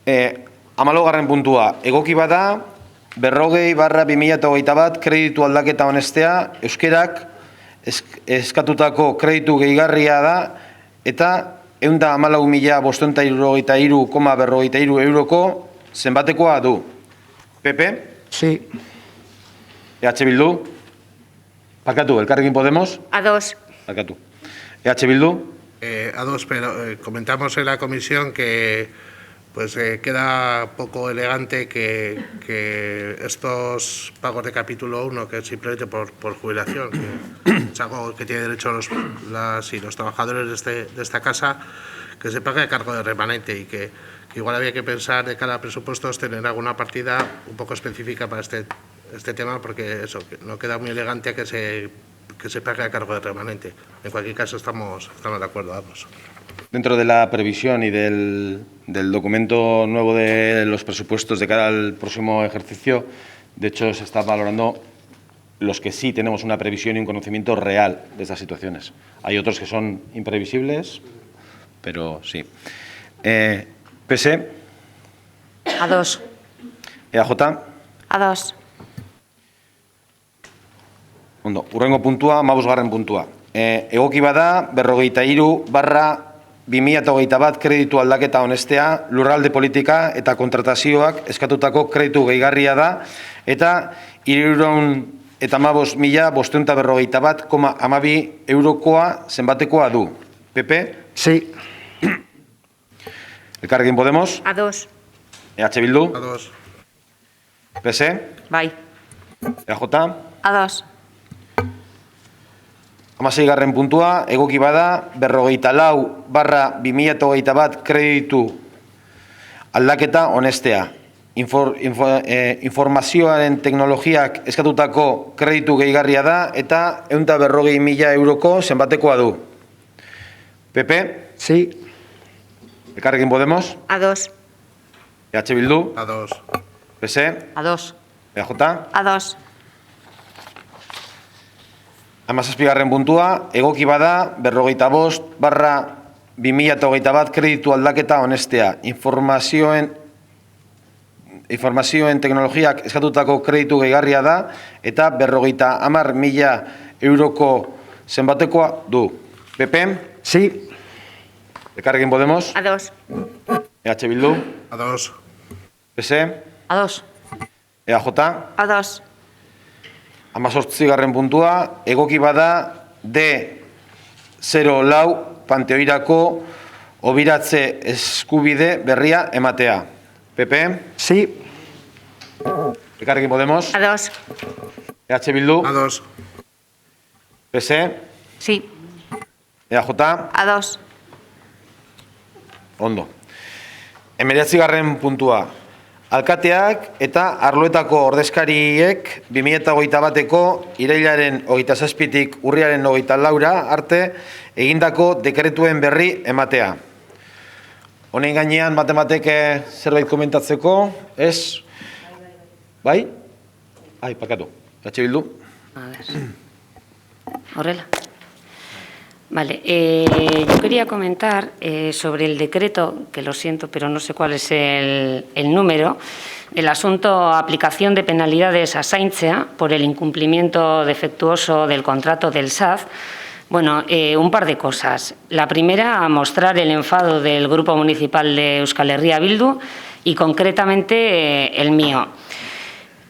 14. puntua. Egoki bada, 40/2021 kreditu aldaketa onestea, euskerak eskatutako kreditu gehigarria da, eta 114.573,43 euroko zenbatekoa du. PP? Sí. EH Bildu? Parkatu, Elkarrekin Podemos? A2. Parkatu. EH Bildu? A2, pero comentamos en la comisión que pues queda poco elegante que estos pagos de capítulo 1, que es simplemente por jubilación, que es algo que tienen derecho los trabajadores de esta casa, que se pague a cargo de remanente, y que igual había que pensar de cara a presupuestos tener alguna partida un poco específica para este tema, porque eso, que no queda muy elegante que se pague a cargo de remanente. En cualquier caso, estamos de acuerdo, vamos. Dentro de la previsión y del documento nuevo de los presupuestos de cara al próximo ejercicio, de hecho, se está valorando los que sí tenemos una previsión y un conocimiento real de estas situaciones. Hay otros que son imprevisibles, pero sí. PSE? A2. EAJ? A2. Ondo, urrengo puntua, 15. puntua. Egoki bada, 43/2021 kreditu aldaketa onestea, lurralde politika eta kontratazioak eskatutako kreditu gehigarria da, eta 315.551,12 eurokoa zenbatekoa du. PP? Sí. Elkarrekin Podemos? A2. EH Bildu? A2. PSE? Bai. EAJ? A2. 16. puntua, egoki bada, 44/2021 kreditu aldaketa onestea. Informazioaren teknologiak eskatutako kreditu gehigarria da, eta 140.000 euroko zenbatekoa du. PP? Sí. Elkarrekin Podemos? A2. EH Bildu? A2. PSE? A2. EAJ? A2. 17. puntua, egoki bada, 45/2021 kreditu aldaketa onestea. Informazioen teknologiak eskatutako kreditu gehigarria da, eta 50.000 euroko zenbatekoa du. PP? Sí. Elkarrekin Podemos? A2. EH Bildu? A2. PSE? A2. EAJ? A2. 18. puntua, egoki bada, D04 Panteoirako obiratze eskubide berria ematea. PP? Sí. Elkarrekin Podemos? A2. EH Bildu? A2. PSE? Sí. EAJ? A2. Ondo. 19. puntua. Alkateak eta arloetako ordezkariek 2021ko irailaren 27tik urriaren 24 arte egindako dekretuen berri ematea. Honen gainean batek zerbait komentatzeko, ez? Bai? Ai, pakatu. EH Bildu? A ver. Horrela. Vale, yo quería comentar sobre el decreto, que lo siento, pero no sé cuál es el número, el asunto aplicación de penalidades a Saintzea por el incumplimiento defectuoso del contrato del SAF. Bueno, un par de cosas. La primera, mostrar el enfado del Grupo Municipal de Euskal Herria Bildu y concretamente el mío.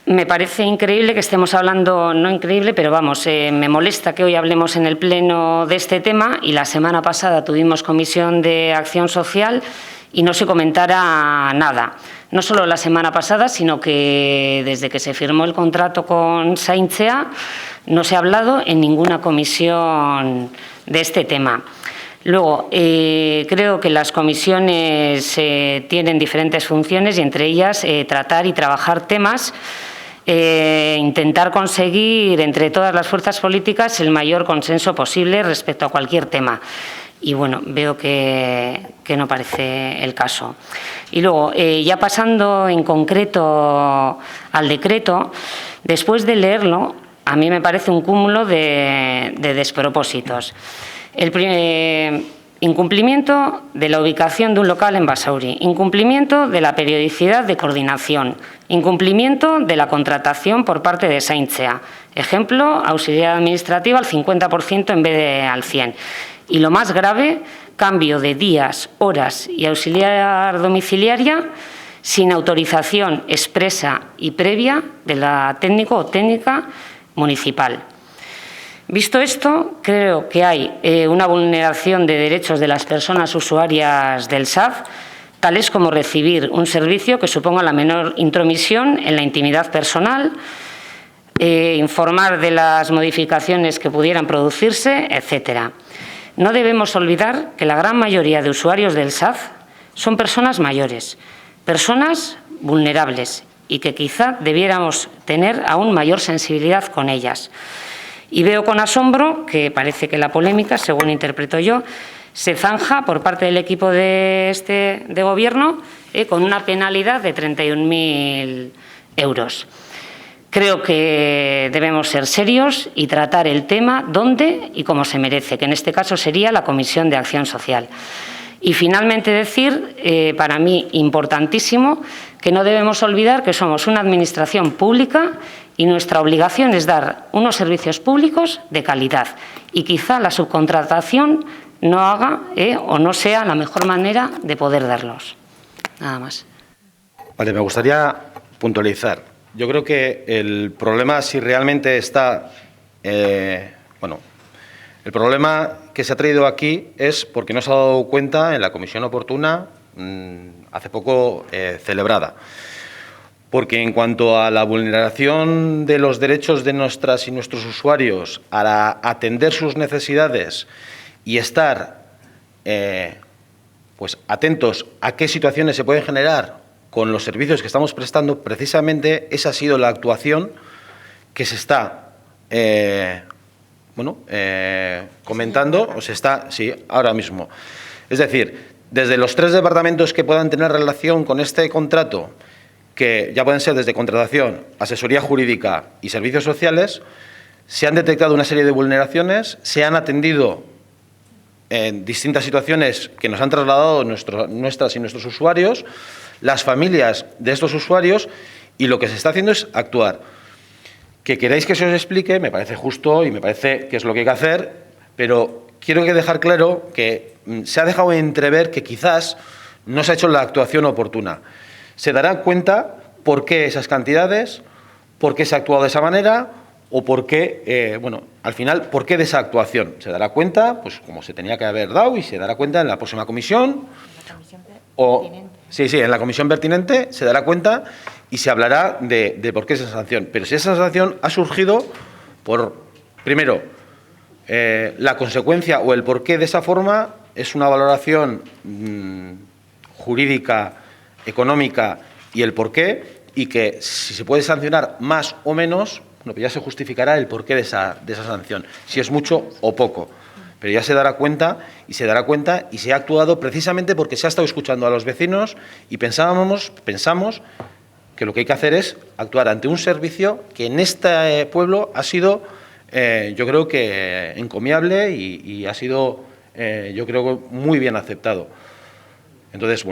Me parece increíble que estemos hablando, no increíble, pero vamos, me molesta que hoy hablemos en el Pleno de este tema y la semana pasada tuvimos Comisión de Acción Social y no se comentara nada. no solo la semana pasada, sino que desde que se firmó el contrato con Zaintzea no se ha hablado en ninguna comisión de este tema. Luego, creo que las comisiones tienen diferentes funciones y entre ellas tratar y trabajar temas, intentar conseguir entre todas las fuerzas políticas el mayor consenso posible respecto a cualquier tema. Y bueno, veo que no parece el caso. Y luego, ya pasando en concreto al decreto, después de leerlo, a mí me parece un cúmulo de despropósitos. El incumplimiento de la ubicación de un local en Basauri, incumplimiento de la periodicidad de coordinación, incumplimiento de la contratación por parte de Zaintzea. Ejemplo, auxiliar administrativa al 50% en vez de al 100%. Y lo más grave, cambio de días, horas y auxiliar domiciliaria sin autorización expresa y previa de la técnico o técnica municipal. Visto esto, creo que hay una vulneración de derechos de las personas usuarias del SAF, tales como recibir un servicio que suponga la menor intromisión en la intimidad personal, informar de las modificaciones que pudieran producirse, etcétera. No debemos olvidar que la gran mayoría de usuarios del SAF son personas mayores, personas vulnerables y que quizá debiéramos tener aún mayor sensibilidad con ellas. Y veo con asombro que parece que la polémica, según interpreto yo, se zanja por parte del equipo de Gobierno con una penalidad de 31.000 euros. Creo que debemos ser serios y tratar el tema donde y como se merece, que en este caso sería la Comisión de Acción Social. Y finalmente decir, para mí importantísimo, que no debemos olvidar que somos una administración pública y nuestra obligación es dar unos servicios públicos de calidad. Y quizá la subcontratación no haga o no sea la mejor manera de poder darlos. Nada más. Vale, me gustaría puntualizar. Yo creo que el problema, si realmente está, el problema que se ha traído aquí es porque no se ha dado cuenta en la comisión oportuna, hace poco celebrada. Porque en cuanto a la vulneración de los derechos de nuestras y nuestros usuarios, a atender sus necesidades y estar atentos a qué situaciones se pueden generar con los servicios que estamos prestando, precisamente esa ha sido la actuación que se está comentando, o se está, sí, ahora mismo. Es decir, desde los 3 departamentos que puedan tener relación con este contrato, que ya pueden ser desde contratación, asesoría jurídica y servicios sociales, se han detectado una serie de vulneraciones, se han atendido en distintas situaciones que nos han trasladado nuestras y nuestros usuarios, las familias de estos usuarios, y lo que se está haciendo es actuar. Que queráis que se os explique, me parece justo y me parece que es lo que hay que hacer, pero quiero dejar claro que se ha dejado entrever que quizás no se ha hecho la actuación oportuna. Se darán cuenta por qué esas cantidades, por qué se ha actuado de esa manera o por qué, al final, por qué de esa actuación. Se dará cuenta, pues como se tenía que haber dado, y se dará cuenta en la próxima comisión. En la comisión pertinente se dará cuenta y se hablará de por qué esa sanción. Pero si esa sanción ha surgido por, primero, la consecuencia o el porqué de esa forma es una valoración jurídica, económica y el porqué, y que si se puede sancionar más o menos, pues ya se justificará el porqué de esa sanción, si es mucho o poco. Pero ya se dará cuenta y se ha actuado precisamente porque se ha estado escuchando a los vecinos y pensamos que lo que hay que hacer es actuar ante un servicio que en este pueblo ha sido, yo creo que encomiable y ha sido, yo creo, muy bien aceptado. Entonces,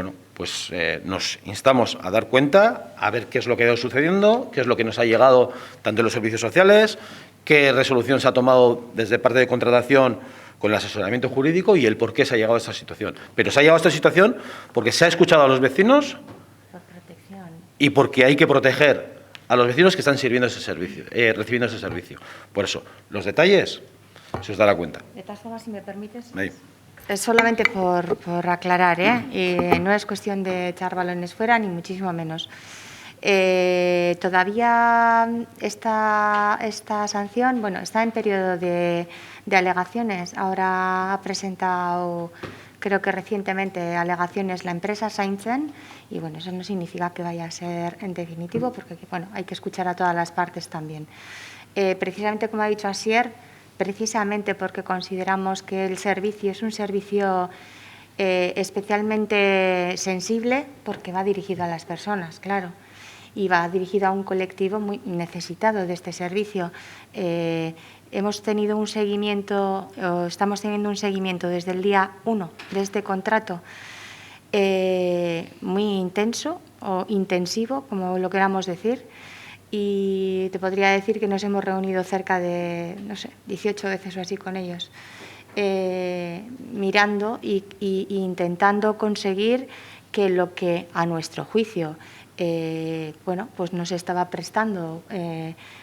nos instamos a dar cuenta, a ver qué es lo que ha ido sucediendo, qué es lo que nos ha llegado tanto en los servicios sociales, qué resolución se ha tomado desde parte de contratación con el asesoramiento jurídico y el por qué se ha llegado a esta situación. Pero se ha llegado a esta situación porque se ha escuchado a los vecinos y porque hay que proteger a los vecinos que están recibiendo ese servicio. Por eso, los detalles se os dará cuenta. De todas formas, si me permites, solamente por aclarar, no es cuestión de echar balones fuera, ni muchísimo menos. Todavía esta sanción, bueno, está en periodo de alegaciones. Ahora ha presentado, creo que recientemente, alegaciones la empresa Saintzen, y bueno, eso no significa que vaya a ser en definitivo, porque bueno, hay que escuchar a todas las partes también. Precisamente como ha dicho Asier, precisamente porque consideramos que el servicio es un servicio especialmente sensible, porque va dirigido a las personas, claro, y va dirigido a un colectivo muy necesitado de este servicio. Hemos tenido un seguimiento, o estamos teniendo un seguimiento desde el día 1 de este contrato, muy intenso o intensivo, como lo queramos decir, y te podría decir que nos hemos reunido cerca de, no sé, 18 veces o así con ellos, mirando e intentando conseguir que lo que a nuestro juicio bueno, pues nos estaba prestando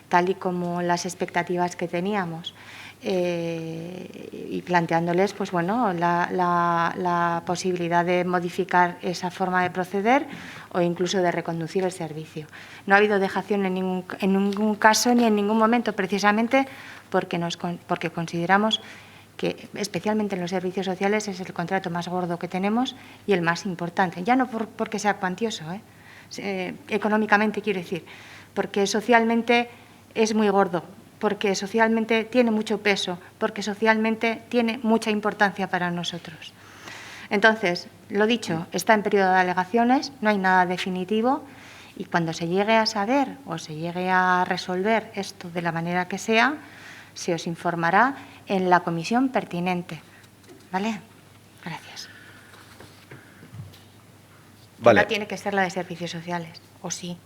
tal y como las expectativas que teníamos, y planteándoles pues bueno, la posibilidad de modificar esa forma de proceder o incluso de reconducir el servicio. No ha habido dejación en ningún caso ni en ningún momento, precisamente porque consideramos que especialmente en los servicios sociales es el contrato más gordo que tenemos y el más importante, ya no porque sea cuantioso, económicamente quiero decir, porque socialmente es muy gordo, porque socialmente tiene mucho peso, porque socialmente tiene mucha importancia para nosotros. Entonces, lo dicho, está en periodo de alegaciones, no hay nada definitivo, y cuando se llegue a saber o se llegue a resolver esto de la manera que sea, se os informará en la comisión pertinente. ¿Vale? Gracias. Vale. No tiene que ser la de servicios sociales, ¿o sí?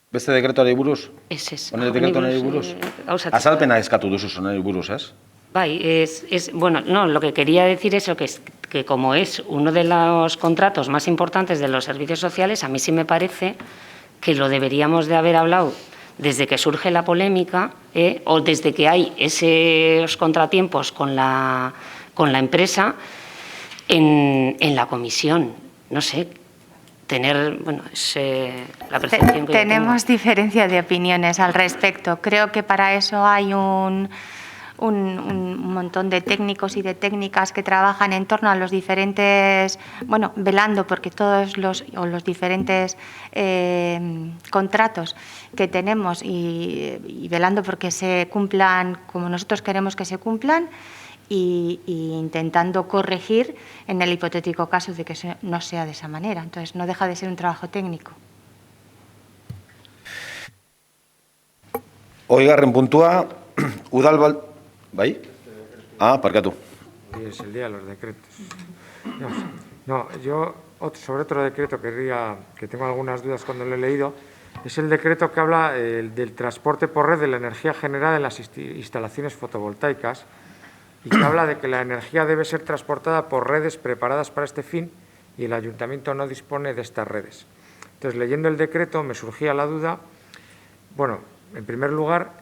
Beste dekretuari buruz? Ez. Honen dekretuari buruz? Azalpena eskatu duzu zonari buruz, ez? Bueno, no, lo que quería decir es que como es uno de los contratos más importantes de los servicios sociales, a mí sí me parece que lo deberíamos de haber hablado desde que surge la polémica, o desde que hay esos contratiempos con la empresa en la comisión. No sé, tener, bueno, es la percepción que tenemos diferencia de opiniones al respecto. Creo que para eso hay un montón de técnicos y de técnicas que trabajan en torno a los diferentes, bueno, velando porque todos los diferentes contratos que tenemos y velando porque se cumplan como nosotros queremos que se cumplan, y intentando corregir en el hipotético caso de que no sea de esa manera. Entonces, no deja de ser un trabajo técnico. Oigarren puntua, udal ¿bai? Parkatu. Hoy es el día de los decretos. No, yo sobre otro decreto que tengo algunas dudas cuando lo he leído, es el decreto que habla del transporte por red de la energía generada en las instalaciones fotovoltaicas, y que habla de que la energía debe ser transportada por redes preparadas para este fin y el ayuntamiento no dispone de estas redes. Entonces, leyendo el decreto me surgía la duda, bueno, en primer lugar,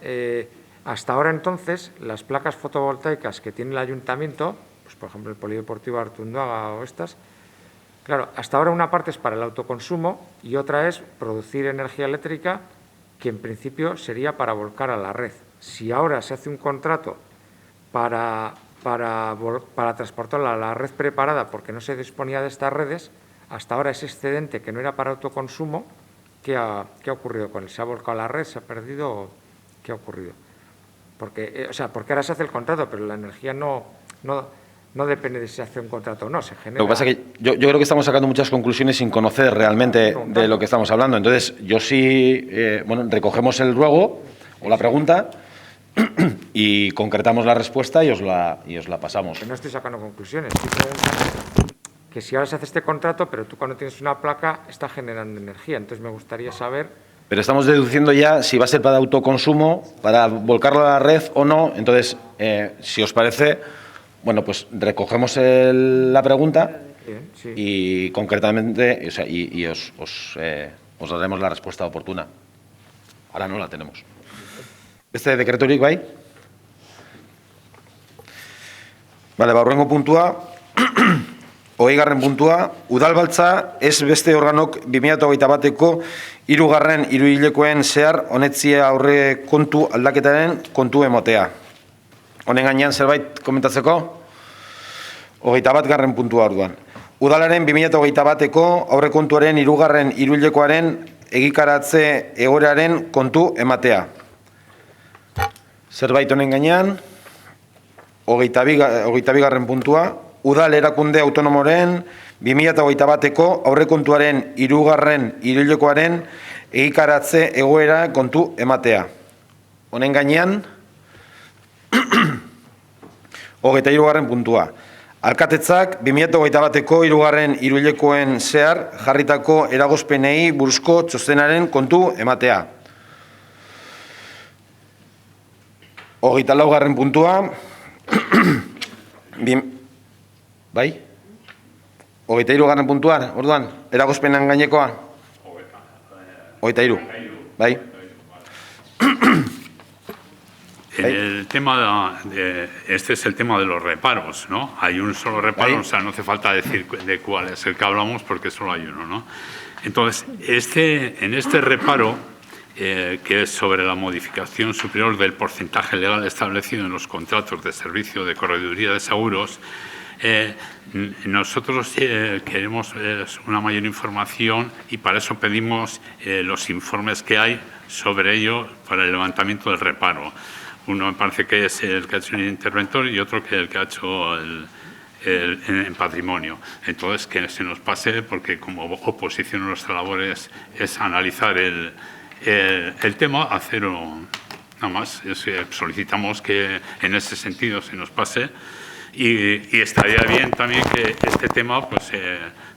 hasta ahora entonces las placas fotovoltaicas que tiene el ayuntamiento, pues por ejemplo el Polideportivo Artunduaga o estas, claro, hasta ahora una parte es para el autoconsumo y otra es producir energía eléctrica que en principio sería para volcar a la red. Si ahora se hace un contrato para transportarla a la red preparada porque no se disponía de estas redes, hasta ahora ese excedente que no era para autoconsumo, ¿qué ha ocurrido con él? ¿Se ha volcado a la red? ¿Se ha perdido? ¿Qué ha ocurrido? Porque ahora se hace el contrato, pero la energía no depende de si se hace un contrato o no, se genera. Lo que pasa es que yo creo que estamos sacando muchas conclusiones sin conocer realmente de lo que estamos hablando. Entonces, yo sí, recogemos el ruego o la pregunta y concretamos la respuesta y os la pasamos. Que no estoy sacando conclusiones, estoy preguntando que si ahora se hace este contrato, pero tú cuando tienes una placa está generando energía, entonces me gustaría saber. Pero estamos deduciendo ya si va a ser para autoconsumo, para volcarlo a la red o no. Entonces, si os parece, bueno, pues recogemos la pregunta. Bien, sí. Y concretamente, os daremos la respuesta oportuna. Ahora no la tenemos. Este decretorik, bai? Bale, hurrengo puntua, 20. puntua, udalbaltza ez beste organok 2021ko 3. hiruhilekoen zehar honetzia aurre kontu aldaketaren kontu emotea. Honen gainean zerbait komentatzeko? 21. puntua orduan. Udalaren 2021ko aurrekontuaren 3. hiruhilekoaren egikaratze egoeraren kontu ematea. Zerbait honen gainean, 22. puntua, Udal erakunde autonomoren 2021ko aurrekontuaren 3. hiruhilekoaren egikaratze egoera kontu ematea. Honen gainean, 23. puntua. Alkatetzak 2021ko 3. hiruhilekoen zehar jarritako eragozpenei buruzko txostenaren kontu ematea. 24. puntua. Bai? 23. puntuan, orduan, eragozpenan gainekoa? 23. Bai? El tema este es el tema de los reparos, ¿no? Hay un solo reparo, o sea, no hace falta decir de cuál es el que hablamos porque solo hay uno, ¿no? Entonces, en este reparo, que es sobre la modificación superior del porcentaje legal establecido en los contratos de servicio de correduría de seguros, nosotros queremos una mayor información y para eso pedimos los informes que hay sobre ello para el levantamiento del reparo. Uno me parece que es el que ha hecho el interventor y otro que el que ha hecho en patrimonio. Entonces, que se nos pase, porque como oposición nuestra labor es analizar el tema, hacer nada más. Solicitamos que en ese sentido se nos pase. Y estaría bien también que este tema pues,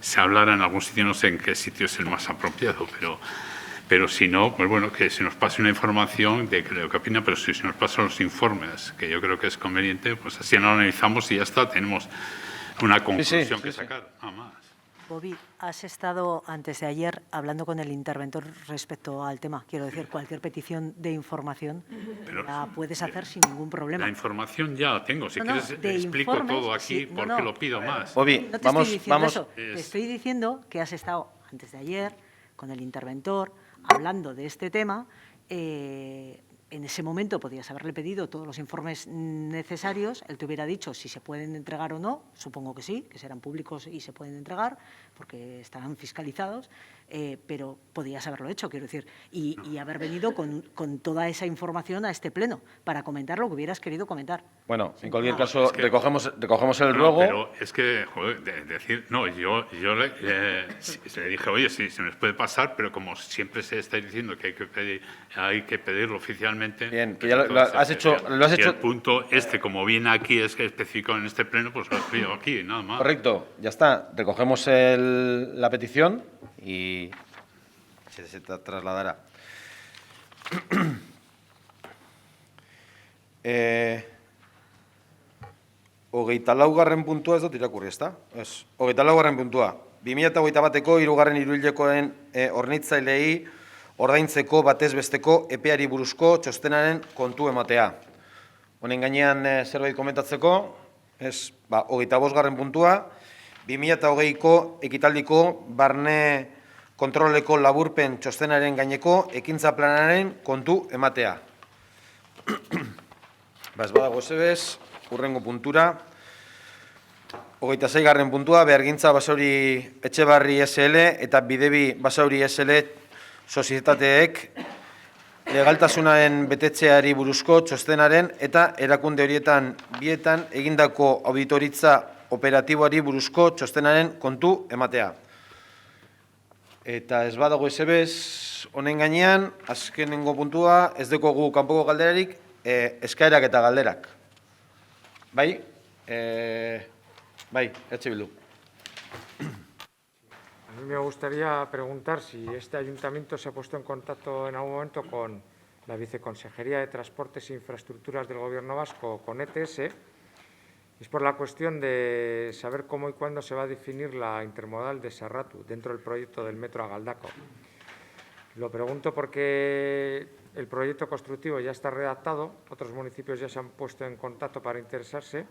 se hablara en algún sitio, no sé en qué sitio es el más apropiado, pero si no, pues bueno, que se nos pase una información de lo que opina, pero si se nos pasan los informes, que yo creo que es conveniente, pues así lo analizamos y ya está, tenemos una conclusión que sacar, nada más. Bobby, has estado antes de ayer hablando con el interventor respecto al tema. Quiero decir, cualquier petición de información la puedes hacer sin ningún problema. La información ya la tengo. Si quieres, explico todo aquí porque lo pido más. Bobby, no te estoy diciendo eso. Te estoy diciendo que has estado antes de ayer con el interventor hablando de este tema. En ese momento podías haberle pedido todos los informes necesarios, él te hubiera dicho si se pueden entregar o no, supongo que sí, que serán públicos y se pueden entregar, porque estarán fiscalizados, pero podías haberlo hecho, quiero decir, y haber venido con toda esa información a este pleno, para comentar lo que hubieras querido comentar. Bueno, en cualquier caso, es que recogemos el ruego. Pero es que, joder, decir, no, yo le dije, oye, sí, se nos puede pasar, pero como siempre se está diciendo que hay que pedirlo oficialmente. Bien, que ya lo has hecho. Y el punto como viene aquí, es que especificado en este pleno, pues lo escribo aquí, nada más. Correcto, ya está. Recogemos la petición y se trasladará. Hogeita laugarren puntua ez dut irakurri, ezta? Ez. Hogeita laugarren puntua. 2021ko 3. hiruhilekoen hornitzaileei ordaintzeko batez besteko epeari buruzko txostenaren kontu ematea. Honen gainean zerbait komentatzeko, ez, 25. puntua, 2020ko ekitaldiko barne kontroleko laburpen txostenaren gaineko ekintza planaren kontu ematea. Ez badago ezebez, hurrengo puntura. 26. puntua, Behargintza Basauri Etxebarri SL eta Bidebi Basauri SL sozietateek legaltasunaren betetzeari buruzko txostenaren eta erakunde horietan bietan egindako auditoritza operatiboari buruzko txostenaren kontu ematea. Eta ez badago ezebez, honen gainean, azkenengo puntua, ez dekogu kanpoko galderarik, eskaerak eta galderak. Bai? Bai, Bildu. A mí me gustaría preguntar si este ayuntamiento se ha puesto en contacto en algún momento con la Viceconsejería de Transportes e Infraestructuras del Gobierno Vasco, con ETS. Es por la cuestión de saber cómo y cuándo se va a definir la intermodal de Sarratu dentro del proyecto del metro a Galdakao. Lo pregunto porque el proyecto constructivo ya está redactado, otros municipios ya se han puesto en contacto para interesarse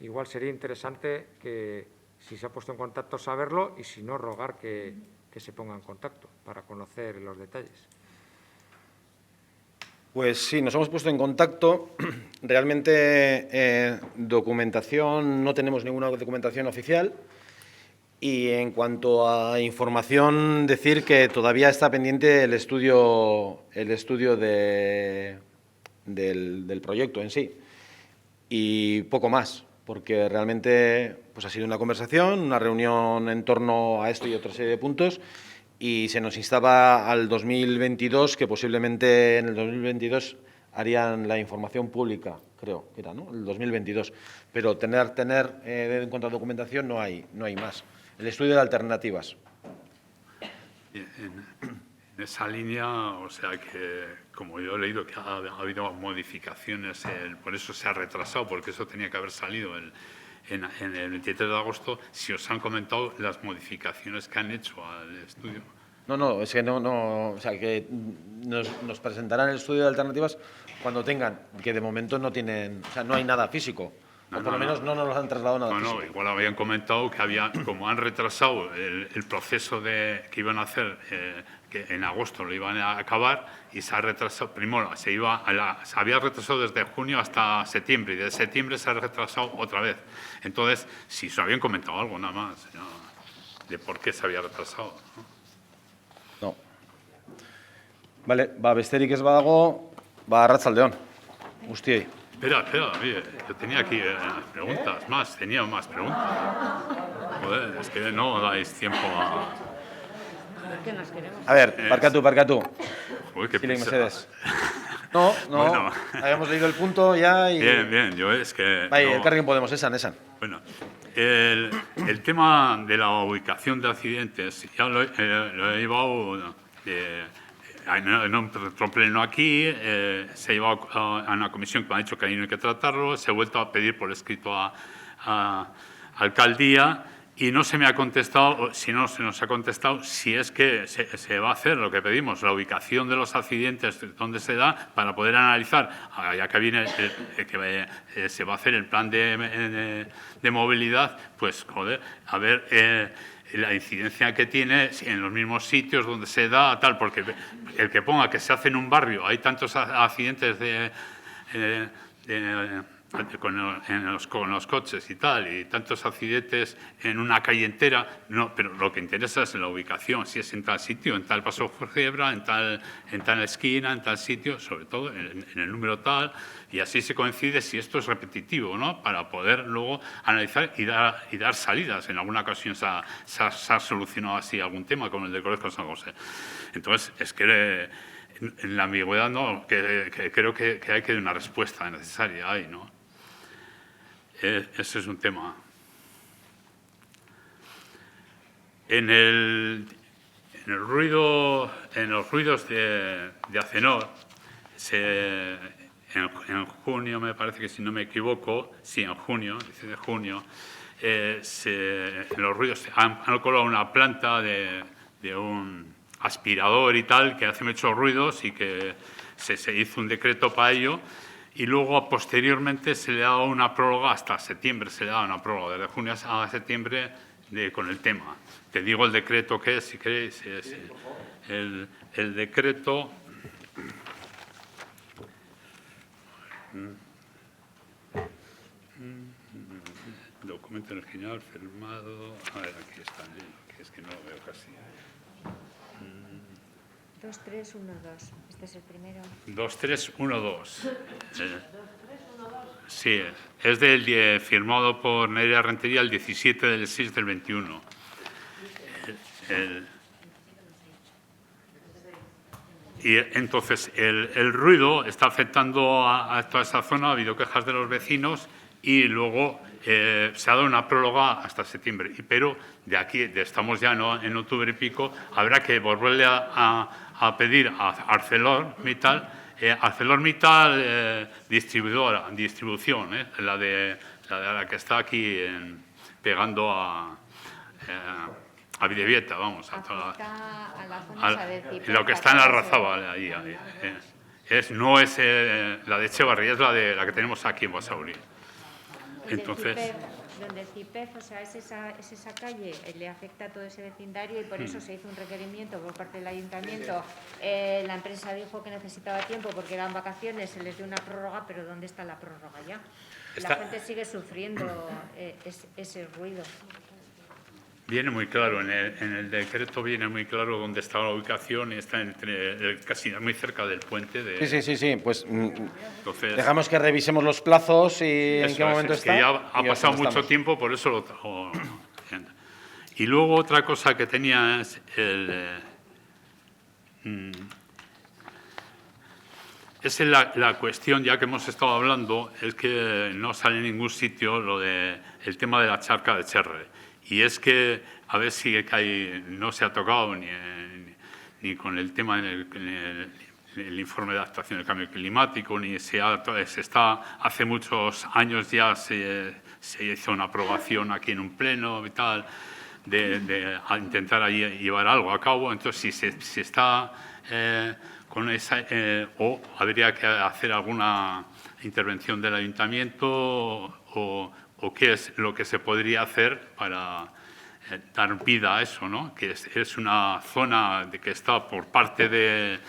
igual sería interesante que, si se ha puesto en contacto, saberlo y, si no, rogar que se ponga en contacto para conocer los detalles. Pues sí, nos hemos puesto en contacto. Realmente documentación, no tenemos ninguna documentación oficial. Y en cuanto a información, decir que todavía está pendiente el estudio del proyecto en sí. Y poco más, porque realmente pues ha sido una conversación, una reunión en torno a esto y otra serie de puntos, y se nos instaba al 2022, que posiblemente en el 2022 harían la información pública, creo que era, ¿no? El 2022. Pero tener en cuanto a documentación no hay más. El estudio de alternativas. En esa línea, o sea que, como yo he leído que ha habido modificaciones, por eso se ha retrasado, porque eso tenía que haber salido en el 23 de agosto, si os han comentado las modificaciones que han hecho al estudio. No, es que no, o sea, que nos presentarán el estudio de alternativas cuando tengan, que de momento no tienen, o sea, no hay nada físico. O por lo menos no nos lo han trasladado nada físico. No, igual habían comentado que como han retrasado el proceso que iban a hacer, que en agosto lo iban a acabar, y se ha retrasado, primero se había retrasado desde junio hasta septiembre, y de septiembre se ha retrasado otra vez. Entonces, si se habían comentado algo nada más, ¿no?, de por qué se había retrasado, ¿no? Vale, besterik ez badago, arratsaldeon, guztiei. Espera, oye, yo tenía aquí preguntas más, tenía más preguntas. Joder, es que no dais tiempo a... ¿Qué nos queremos? A ver, barkatu. Uy, qué Zilei prisa. mesedez. No, Bueno. habíamos leído el punto ya y... Bien, yo es que... Bai, no. Elkarrekin Podemos, esan. Bueno, el tema de la ubicación de accidentes, ya lo he llevado en otro pleno aquí, se ha llevado a una comisión que me ha dicho que ahí no hay que tratarlo, se ha vuelto a pedir por escrito a alcaldía y no se me ha contestado, si no se nos ha contestado, si es que se va a hacer lo que pedimos, la ubicación de los accidentes, dónde se da, para poder analizar, ya que viene que se va a hacer el plan de movilidad, pues, joder, a ver... la incidencia que tiene en los mismos sitios donde se da, tal, porque el que ponga que se hace en un barrio, hay tantos accidentes con los coches y tal, y tantos accidentes en una calle entera, no, pero lo que interesa es la ubicación, si es en tal sitio, en tal paso Fuergebra, en tal esquina, en tal sitio, sobre todo en el número tal, y así se coincide si esto es repetitivo, ¿no?, para poder luego analizar y dar salidas. En alguna ocasión se ha solucionado así algún tema, como el de Colegio San José. Entonces, es que en la ambigüedad, no, que creo que hay que dar una respuesta necesaria ahí, ¿no? Ese es un tema. En los ruidos de Acenor, en junio, me parece que, si no me equivoco, sí, en junio, 10 de junio, en los ruidos han colocado una planta de un aspirador y tal, que hace muchos ruidos, y que se hizo un decreto para ello. Y luego, posteriormente, se le ha dado una prórroga hasta septiembre, se le ha dado una prórroga desde junio a septiembre con el tema. Te digo el decreto que es, si queréis. Es el decreto... Documento original firmado... A ver, aquí está, es que no lo veo casi. 2312, este es el primero. 2312. Sí, es firmado por Nerea Rentería el 17 del 6 del 21. Y entonces el ruido está afectando a toda esa zona, ha habido quejas de los vecinos y luego se ha dado una prórroga hasta septiembre. Pero de aquí, estamos ya en octubre y pico, habrá que volverle a pedir a ArcelorMittal, distribución, la que está aquí pegando a Bidebieta, vamos. A la zona Sadeciprés, lo que está en la Razábal, ahí. No es la de Echevarri, es la que tenemos aquí en Basauri. Entonces, donde el CIPEF, o sea, es esa calle, le afecta a todo ese vecindario y por eso se hizo un requerimiento por parte del ayuntamiento. La empresa dijo que necesitaba tiempo porque eran vacaciones, se les dio una prórroga, pero ¿dónde está la prórroga ya? La gente sigue sufriendo ese ruido. viene muy claro, en el decreto viene muy claro dónde está la ubicación y está casi muy cerca del puente. Sí, pues entonces, dejamos que revisemos los plazos y en qué momento es está. que ya ha pasado mucho tiempo, por eso lo trajo. Y luego otra cosa que tenía es la cuestión, ya que hemos estado hablando, es que no sale en ningún sitio el tema de la charca de Cherre. Y es que, a ver si no se ha tocado ni con el tema en el informe de adaptación del cambio climático, ni hace muchos años ya se hizo una aprobación aquí en un pleno y tal, de intentar allí llevar algo a cabo. Entonces, si se está con esa, o habría que hacer alguna intervención del ayuntamiento o qué es lo que se podría hacer para dar vida a eso, ¿no? Que es una zona que está por parte del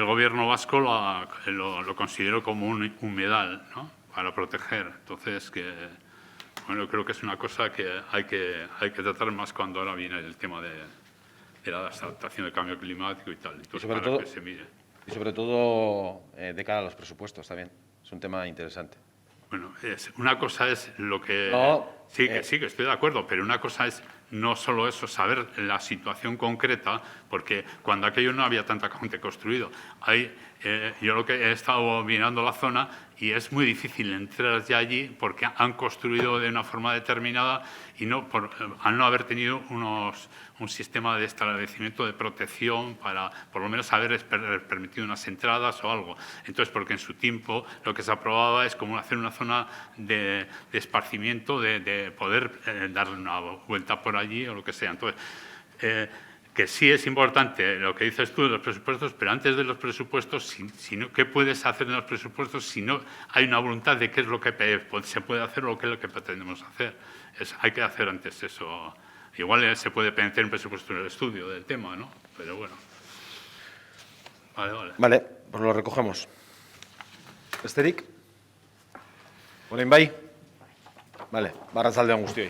Gobierno vasco, lo considero como un humedal, ¿no? Para proteger. Entonces, bueno, creo que es una cosa que hay que tratar más cuando ahora viene el tema de la adaptación del cambio climático y tal. Entonces, que se mire. Y sobre todo de cara a los presupuestos también. Es un tema interesante. Bueno, una cosa es lo que... sí, que estoy de acuerdo, pero una cosa es no solo eso, saber la situación concreta, porque cuando aquello no había tanta gente construido. Yo lo que he estado mirando la zona y es muy difícil entrar ya allí porque han construido de una forma determinada y al no haber tenido un sistema de establecimiento de protección para por lo menos haber permitido unas entradas o algo. Entonces, porque en su tiempo lo que se aprobaba es como hacer una zona de esparcimiento, de poder dar una vuelta por allí o lo que sea. Entonces, que sí es importante lo que dices tú de los presupuestos, pero antes de los presupuestos, ¿qué puedes hacer en los presupuestos si no hay una voluntad de qué es lo que se puede hacer o qué es lo que pretendemos hacer? Hay que hacer antes eso. Igual se puede meter en presupuesto en el estudio del tema, ¿no? Pero bueno. Vale, pues lo recogemos. Esterik? Orain bai? Vale, barratzaldeon guztioi.